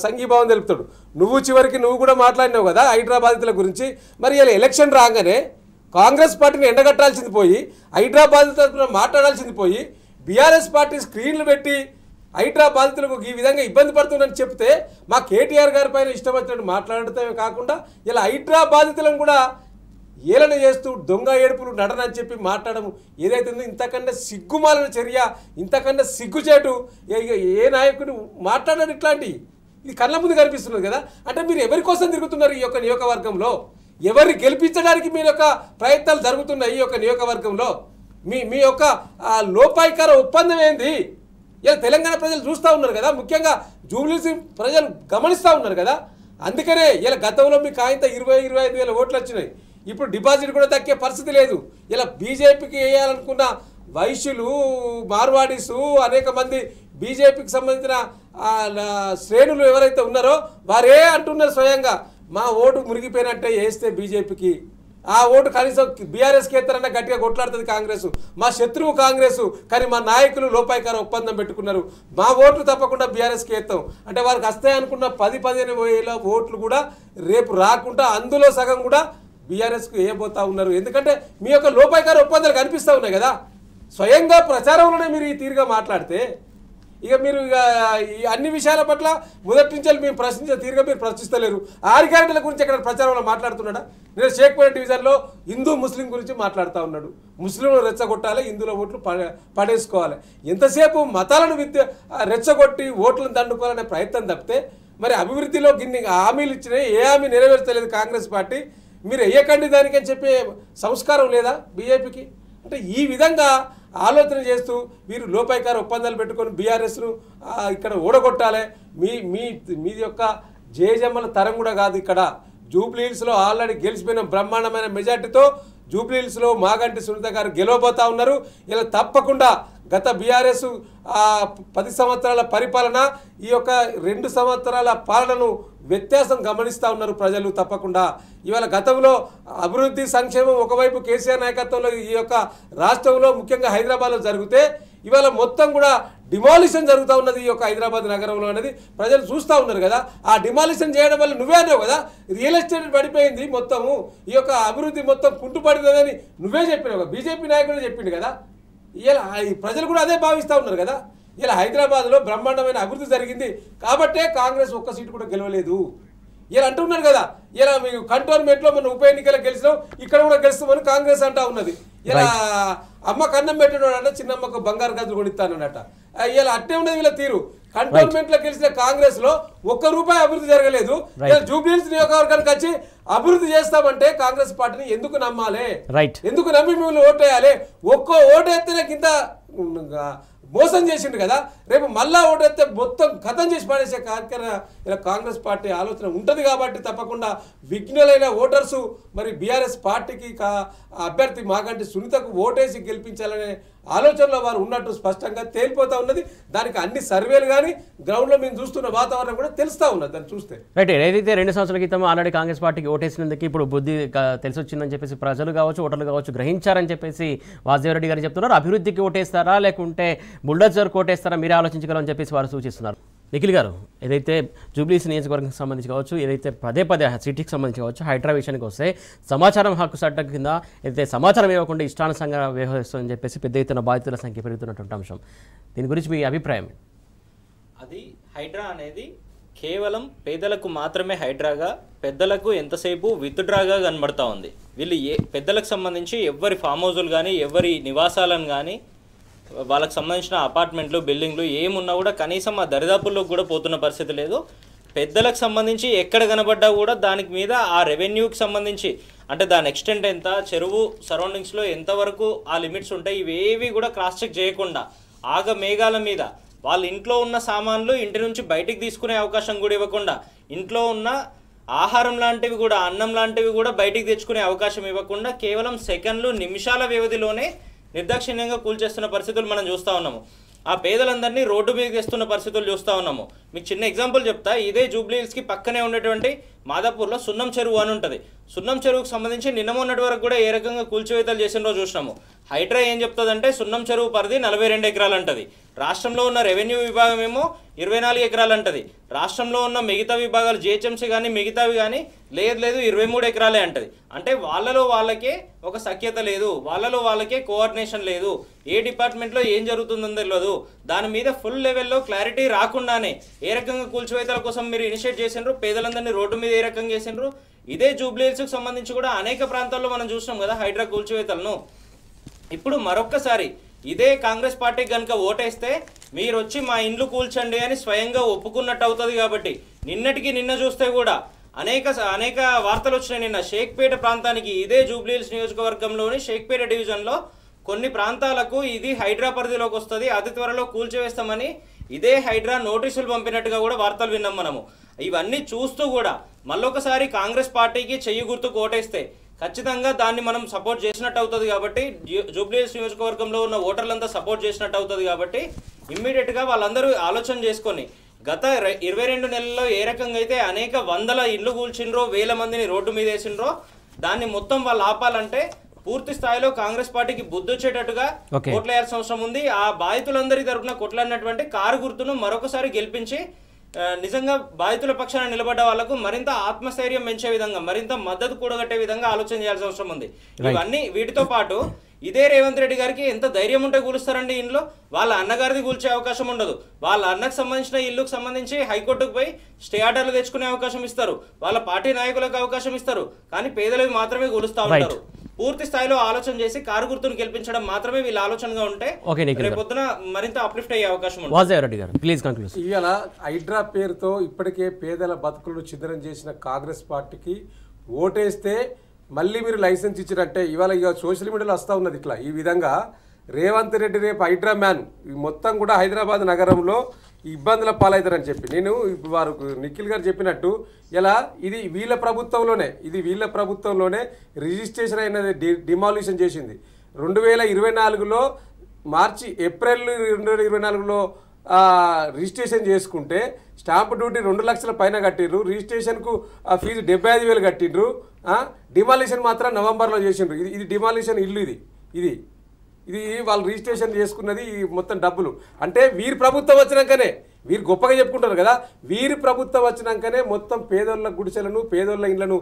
సంఘీభావం తెలుపుతాడు. నువ్వు చివరికి నువ్వు కూడా మాట్లాడినావు కదా హైదరాబాద్ల గురించి. మరి ఇలా ఎలక్షన్ రాగానే కాంగ్రెస్ పార్టీని ఎండగట్టాల్సింది పోయి, హైదరాబాద్ తరఫున మాట్లాడాల్సింది పోయి, బీఆర్ఎస్ పార్టీ స్క్రీన్లు పెట్టి హైడ్రా బాధితులకు ఈ విధంగా ఇబ్బంది పడుతుందని చెప్తే మా కేటీఆర్ గారి పైన ఇష్టం వచ్చినట్టు మాట్లాడటమే కాకుండా ఇలా హైడ్రా బాధితులను కూడా ఏలన చేస్తూ దొంగ ఏడుపులు నడనని చెప్పి మాట్లాడడం ఏదైతే ఉందో ఇంతకన్నా సిగ్గుమాలిన చర్య, ఇంతకన్నా సిగ్గుచేటు ఏ నాయకుడు మాట్లాడారు ఇట్లాంటి? ఇది కళ్ళ ముందు కనిపిస్తున్నది కదా. అంటే మీరు ఎవరి కోసం తిరుగుతున్నారు ఈ యొక్క నియోజకవర్గంలో? ఎవరిని గెలిపించడానికి మీ యొక్క ప్రయత్నాలు జరుగుతున్నాయి ఈ యొక్క నియోజకవర్గంలో? మీ యొక్క లోపాయికార ఒప్పందం ఏంది? ఇలా తెలంగాణ ప్రజలు చూస్తూ ఉన్నారు కదా, ముఖ్యంగా జూబ్లీస్ ప్రజలు గమనిస్తూ ఉన్నారు కదా. అందుకనే ఇలా గతంలో మీకు ఆయన 20-25 వేల ఓట్లు వచ్చినాయి. ఇప్పుడు డిపాజిట్ కూడా దక్కే పరిస్థితి లేదు. ఇలా బీజేపీకి వేయాలనుకున్న వైశ్యులు, మార్వాడీసు, అనేక మంది బీజేపీకి సంబంధించిన శ్రేణులు ఎవరైతే ఉన్నారో వారే అంటున్నారు స్వయంగా, మా ఓటు మురిగిపోయినట్టే వేస్తే బీజేపీకి, ఆ ఓటు కనీసం బీఆర్ఎస్కి ఎత్తారన్నా గట్టిగా కొట్లాడుతుంది కాంగ్రెస్, మా శత్రువు కాంగ్రెస్, కానీ మా నాయకులు లోపాయికార ఒప్పందం పెట్టుకున్నారు, మా ఓట్లు తప్పకుండా బీఆర్ఎస్కి ఎత్తాం అంటే వారికి వస్తాయి అనుకున్న 10-15 వేల ఓట్లు కూడా రేపు రాకుండా అందులో సగం కూడా బీఆర్ఎస్కు వేయబోతా ఉన్నారు. ఎందుకంటే మీ యొక్క లోపాయికార ఒప్పందాలు కనిపిస్తూ ఉన్నాయి కదా. స్వయంగా ప్రచారంలోనే మీరు ఈ తీరుగా మాట్లాడితే ఇక మీరు ఈ అన్ని విషయాల పట్ల మొదటి నుంచి మేము ప్రశ్నించే తీరుగా మీరు ప్రశ్నిస్తలేరు. 6 గ్యారెంటీల గురించి ఎక్కడ ప్రచారంలో మాట్లాడుతున్నాడా? నేను షేక్పేట డివిజన్లో హిందూ ముస్లిం గురించి మాట్లాడుతూ ఉన్నాడు. ముస్లింలు రెచ్చగొట్టాలి, హిందువుల ఓట్లు పడేసుకోవాలి. ఎంతసేపు మతాలను రెచ్చగొట్టి ఓట్లను దండుకోవాలనే ప్రయత్నం తప్పితే మరి అభివృద్ధిలో గిన్ని హామీలు ఇచ్చినాయి, ఏ హామీ నెరవేర్చలేదు కాంగ్రెస్ పార్టీ. మీరు వేయకండి దానికని చెప్పే సంస్కారం లేదా బీజేపీకి? అంటే ఈ విధంగా ఆలోచన చేస్తూ వీరు లోపాయికార ఒప్పందాలు పెట్టుకొని బీఆర్ఎస్ను ఇక్కడ ఓడగొట్టాలి. మీది యొక్క జేజమ్మల తరం కూడా కాదు. ఇక్కడ జూబ్లీహిల్స్లో ఆల్రెడీ గెలిచిపోయిన బ్రహ్మాండమైన మెజార్టీతో జూబ్లీహిల్స్లో మాగంటి సునీత గారు గెలవబోతా ఉన్నారు. ఇలా తప్పకుండా గత బీఆర్ఎస్ 10 సంవత్సరాల పరిపాలన, ఈ యొక్క 2 సంవత్సరాల పాలనను వ్యత్యాసం గమనిస్తూ ఉన్నారు ప్రజలు. తప్పకుండా ఇవాళ గతంలో అభివృద్ధి సంక్షేమం ఒకవైపు కేసీఆర్ నాయకత్వంలో ఈ యొక్క రాష్ట్రంలో ముఖ్యంగా హైదరాబాద్లో జరిగితే ఇవాళ మొత్తం కూడా డిమాలిషన్ జరుగుతూ ఉన్నది ఈ యొక్క హైదరాబాద్ నగరంలో అనేది ప్రజలు చూస్తూ ఉన్నారు కదా. ఆ డిమాలిషన్ చేయడం వల్ల నువ్వే అన్నావు కదా, రియల్ ఎస్టేట్ పడిపోయింది, మొత్తము ఈ యొక్క అభివృద్ధి మొత్తం కుంటుపడిందని నువ్వే చెప్పినావు. బీజేపీ నాయకుడే చెప్పిండు కదా. ఇలా ప్రజలు కూడా అదే భావిస్తూ ఉన్నారు కదా. ఇలా హైదరాబాద్లో బ్రహ్మాండమైన అభివృద్ధి జరిగింది కాబట్టే కాంగ్రెస్ ఒక్క సీటు కూడా గెలవలేదు ఇలా అంటున్నారు కదా. ఇలా మీకు కంటోన్మెంట్లో మన ఉప ఎన్నికలు గెలిచినాం, ఇక్కడ కూడా గెలుస్తామని కాంగ్రెస్ అంటా ఉన్నది. ఇలా అమ్మ కన్నం పెట్టినాడట, చిన్నమ్మకు బంగారు గదులు కొనిస్తానట. ఇలా అట్టే ఉన్నది వీళ్ళ తీరు. కంటోన్మెంట్ లో గెలిచిన కాంగ్రెస్ లో ₹1 అభివృద్ధి జరగలేదు. జూబ్లీహిల్స్ నియోజకవర్గానికి వచ్చి అభివృద్ధి చేస్తామంటే కాంగ్రెస్ పార్టీని ఎందుకు నమ్మాలి? ఎందుకు నమ్మి మిమ్మల్ని ఓటేయాలి? ఒక్కో ఓటేస్తేనే కింద మోసం చేసిండు కదా. రేపు మళ్ళా ఓటేస్తే మొత్తం ఖతం చేసి పడేసే కార్యక్రమం ఇలా కాంగ్రెస్ పార్టీ ఆలోచన ఉంటుంది. కాబట్టి తప్పకుండా విఘ్నులైన ఓటర్సు మరి బీఆర్ఎస్ పార్టీకి అభ్యర్థి మాగంటి సునీతకు ఓటేసి గెలిపించాలనే ఆలోచనలో వారు ఉన్నట్టు స్పష్టంగా తేలిపోతా ఉన్నది. దానికి అన్ని సర్వేలు కానీ గ్రౌండ్లో మేము చూస్తున్న వాతావరణం కూడా తెలుస్తూ ఉన్నది దాన్ని చూస్తే. రైట్. ఏదైతే 2 సంవత్సరాల క్రితం ఆల్రెడీ కాంగ్రెస్ పార్టీకి ఓటేసినందుకు ఇప్పుడు బుద్ధి తెలిసి వచ్చిందని చెప్పేసి ప్రజలు కావచ్చు, ఓటర్లు కావచ్చు గ్రహించారని చెప్పేసి వాసుదేవరెడ్డి గారు చెప్తున్నారు. అభివృద్ధికి ఓటేస్తారా లేకుంటే బుల్డోజర్ ఓటేస్తారా మీరే ఆలోచించగలరని చెప్పేసి వారు సూచిస్తున్నారు. నిఖిల్ గారు, ఏదైతే జూబ్లీహిల్స్ నియోజకవర్గానికి సంబంధించి కావచ్చు, ఏదైతే పదే సిటీకి సంబంధించి కావచ్చు, హైడ్రా విషయానికి వస్తే సమాచారం హక్కు చట్టం కింద ఏదైతే సమాచారం ఇవ్వకుండా ఇష్టానుసంగా వ్యవహరిస్తుందని చెప్పేసి పెద్ద ఎత్తున బాధితుల సంఖ్య పెరుగుతున్నటువంటి అంశం, దీని గురించి మీ అభిప్రాయం? అది హైడ్రా అనేది కేవలం పేదలకు మాత్రమే హైడ్రాగా, పెద్దలకు ఎంతసేపు విత్డ్రాగా కనబడతా ఉంది. వీళ్ళు పెద్దలకు సంబంధించి ఎవరి ఫామ్ హౌజులు కానీ ఎవరి నివాసాలను కానీ వాళ్ళకి సంబంధించిన అపార్ట్మెంట్లు బిల్డింగ్లు ఏమున్నా కూడా కనీసం ఆ దరిదాపుల్లోకి కూడా పోతున్న పరిస్థితి లేదు. పెద్దలకు సంబంధించి ఎక్కడ కనబడ్డా కూడా దానికి మీద ఆ రెవెన్యూకి సంబంధించి అంటే దాని ఎక్స్టెంట్ ఎంత, చెరువు సరౌండింగ్స్లో ఎంతవరకు ఆ లిమిట్స్ ఉంటాయి, ఇవేవి కూడా క్రాస్ చెక్ చేయకుండా ఆగ మేఘాల మీద వాళ్ళ ఇంట్లో ఉన్న సామాన్లు ఇంటి నుంచి బయటికి తీసుకునే అవకాశం కూడా ఇవ్వకుండా, ఇంట్లో ఉన్న ఆహారం లాంటివి కూడా అన్నం లాంటివి కూడా బయటికి తెచ్చుకునే అవకాశం ఇవ్వకుండా కేవలం సెకండ్లు నిమిషాల వ్యవధిలోనే నిర్దాక్షిణ్యంగా కూల్చేస్తున్న పరిస్థితులు మనం చూస్తూ ఉన్నాము. ఆ పేదలందరినీ రోడ్డు మీద తెస్తున్న పరిస్థితులు చూస్తూ ఉన్నాము. మీకు చిన్న ఎగ్జాంపుల్ చెప్తా. ఇదే జూబ్లీహిల్స్కి పక్కనే ఉండేటువంటి మాదాపూర్లో సున్నం చెరువు అని ఉంటుంది. సున్నం చెరువుకు సంబంధించి నిన్న మొన్నటి వరకు కూడా ఏ రకంగా కూల్చివేతలు చేసినో చూసినాము. హైడ్రా ఏం చెప్తుందంటే సున్నం చెరువు పరిధి 42 ఎకరాలు అంటది. రాష్ట్రంలో ఉన్న రెవెన్యూ విభాగం ఏమో 24 ఎకరాలు అంటది. రాష్ట్రంలో ఉన్న మిగతా విభాగాలు జిహెచ్ఎంసీ కానీ మిగతావి కానీ లేదు 23 ఎకరాలే అంటది. అంటే వాళ్ళలో వాళ్ళకే ఒక సఖ్యత లేదు, వాళ్ళలో వాళ్ళకే కోఆర్డినేషన్ లేదు, ఏ డిపార్ట్మెంట్లో ఏం జరుగుతుందో తెలియదు. దాని మీద ఫుల్ లెవెల్లో క్లారిటీ రాకుండానే ఏ రకంగా కూల్చివేతల కోసం మీరు ఇనిషియేట్ చేసిండ్రు, పేదలందరినీ రోడ్డు మీద ఏ రకంగా చేసిండ్రు. ఇదే జూబ్లీహిల్స్కి సంబంధించి కూడా అనేక ప్రాంతాల్లో మనం చూసినాం కదా హైడ్రా కూల్చివేతలను. ఇప్పుడు మరొక్కసారి ఇదే కాంగ్రెస్ పార్టీకి కనుక ఓటేస్తే మీరు వచ్చి మా ఇండ్లు కూల్చండి అని స్వయంగా ఒప్పుకున్నట్టు అవుతుంది. కాబట్టి నిన్న చూస్తే కూడా అనేక వార్తలు వచ్చినాయి. నిన్న షేక్పేట ప్రాంతానికి ఇదే జూబ్లీహిల్స్ నియోజకవర్గంలోని షేక్పేట డివిజన్లో కొన్ని ప్రాంతాలకు ఇది హైడ్రా పరిధిలోకి వస్తుంది, అతి త్వరలో కూల్చివేస్తామని ఇదే హైడ్రా నోటీసులు పంపినట్టుగా కూడా వార్తలు విన్నాం మనము. ఇవన్నీ చూస్తూ కూడా మళ్ళొకసారి కాంగ్రెస్ పార్టీకి చెయ్యి గుర్తుకు ఓటేస్తే ఖచ్చితంగా దాన్ని మనం సపోర్ట్ చేసినట్టు అవుతుంది. కాబట్టి జూబ్లీహిల్స్ నియోజకవర్గంలో ఉన్న ఓటర్లంతా సపోర్ట్ చేసినట్టు అవుతుంది. కాబట్టి ఇమ్మీడియట్గా వాళ్ళందరూ ఆలోచన చేసుకొని గత 22 నెలల్లో ఏ రకంగా అయితే అనేక వందల ఇండ్లు కూల్చిండ్రో, వేల మందిని రోడ్డు మీద వేసిండ్రో దాన్ని మొత్తం వాళ్ళు ఆపాలంటే పూర్తి స్థాయిలో కాంగ్రెస్ పార్టీకి బుద్ధి వచ్చేటట్టుగా కొట్లాడాల్సిన అవసరం ఉంది. ఆ బాధితులందరి తరఫున కొట్లాడినటువంటి కారు గుర్తును మరొకసారి గెలిపించి నిజంగా బాధితుల పక్షాన నిలబడ్డ వాళ్లకు మరింత ఆత్మస్థైర్యం పెంచే విధంగా, మరింత మద్దతు కూడగట్టే విధంగా ఆలోచన చేయాల్సిన అవసరం ఉంది. ఇవన్నీ వీటితో పాటు ఇదే రేవంత్ రెడ్డి గారికి ఎంత ధైర్యం ఉంటే కూలుస్తారండి ఇంట్లో? వాళ్ళ అన్నగారిది కూల్చే అవకాశం ఉండదు. వాళ్ళ అన్నకు సంబంధించిన ఇల్లుకు సంబంధించి హైకోర్టుకు పోయి స్టే ఆర్డర్లు తెచ్చుకునే అవకాశం ఇస్తారు, వాళ్ళ పార్టీ నాయకులకు అవకాశం ఇస్తారు, కానీ పేదలవి మాత్రమే కూలుస్తూ ఉంటారు. పూర్తి స్థాయిలో ఆలోచన చేసి కారు గుర్తును గెలిపించడం మాత్రమే వీళ్ళ ఆలోచనగా ఉంటే రేపొద్దున మరింత అప్లిఫ్ట్ అయ్యే అవకాశం ఉంది. ఇవాళ హైడ్రా పేరుతో ఇప్పటికే పేదల బతుకులను ఛిద్రం చేసిన కాంగ్రెస్ పార్టీకి ఓటేస్తే మళ్ళీ మీరు లైసెన్స్ ఇచ్చినట్టే. ఇవాళ ఇక సోషల్ మీడియాలో వస్తూ ఉన్నది ఇట్లా ఈ విధంగా రేవంత్ రెడ్డి రేపు హైడ్రా మ్యాన్ మొత్తం కూడా హైదరాబాద్ నగరంలో ఇబ్బందుల పాలవుతారని చెప్పి నేను వారు నిఖిల్ గారు చెప్పినట్టు ఇలా ఇది వీళ్ళ ప్రభుత్వంలోనే రిజిస్ట్రేషన్ అయినది డిమాలిషన్ చేసింది. 2024లో ఏప్రిల్ 2024లో రిజిస్ట్రేషన్ చేసుకుంటే స్టాంప్ డ్యూటీ 2 లక్షల పైన కట్టిండ్రు, రిజిస్ట్రేషన్కు ఫీజు 75,000 కట్టిండ్రు, డిమాలిషన్ మాత్రం నవంబర్లో చేసిండ్రు. ఇది డిమాలిషన్ ఇల్లు, ఇది వాళ్ళు రిజిస్ట్రేషన్ చేసుకున్నది మొత్తం డబ్బులు. అంటే వీరి ప్రభుత్వం వచ్చినాకనే, వీరు గొప్పగా చెప్పుకుంటారు కదా, వీరి ప్రభుత్వం వచ్చినాకనే మొత్తం పేదోళ్ళ గుడిసెలను పేదోళ్ళ ఇళ్లను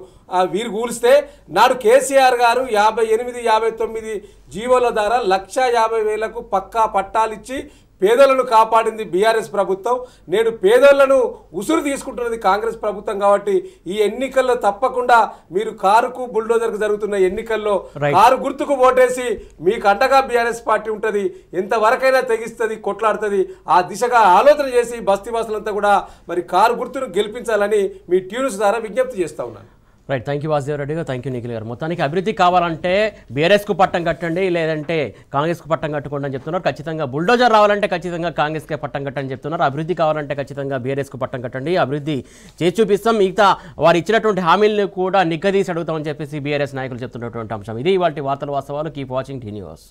వీరు కూలిస్తే నాడు కేసీఆర్ గారు 58-59 జీవోల ద్వారా 1,50,000కు పక్కా పట్టాలిచ్చి పేదలను కాపాడింది బీఆర్ఎస్ ప్రభుత్వం. నేడు పేదోళ్లను ఉసురు తీసుకుంటున్నది కాంగ్రెస్ ప్రభుత్వం. కాబట్టి ఈ ఎన్నికల్లో తప్పకుండా మీరు కారుకు బుల్డోజర్కు జరుగుతున్న ఎన్నికల్లో కారు గుర్తుకు ఓటేసి మీకు అండగా బీఆర్ఎస్ పార్టీ ఉంటుంది, ఎంతవరకైనా తెగిస్తుంది, కొట్లాడుతుంది. ఆ దిశగా ఆలోచన చేసి బస్తీవాసులంతా కూడా మరి కారు గుర్తును గెలిపించాలని మీ ట్యూన్స్ ద్వారా విజ్ఞప్తి చేస్తా ఉన్నాను. Right, thank you Vasudev Reddy గారు, థ్యాంక్ యూ నిఖిల్ గారు. మొత్తానికి అభివృద్ధి కావాలంటే బీఆర్ఎస్కు పట్టం కట్టండి, లేదంటే కాంగ్రెస్కు పట్టం కట్టుకోండి అని చెప్తున్నారు. ఖచ్చితంగా బుల్డోజర్ రావాలంటే ఖచ్చితంగా కాంగ్రెస్కే పట్టం కట్టని చెప్తున్నారు. అభివృద్ధి కావాలంటే ఖచ్చితంగా బీఆర్ఎస్కు పట్టం కట్టండి, అభివృద్ధి చేసి చూపిస్తాం, మిగతా వారు ఇచ్చినటువంటి హామీలను కూడా నిగ్గదీసి అడుగుతామని చెప్పేసి బీఆర్ఎస్ నాయకులు చెప్తున్నటువంటి అంశం. ఇది ఇవాళ వార్తలు వాస్తవాలు. Keep watching tea news.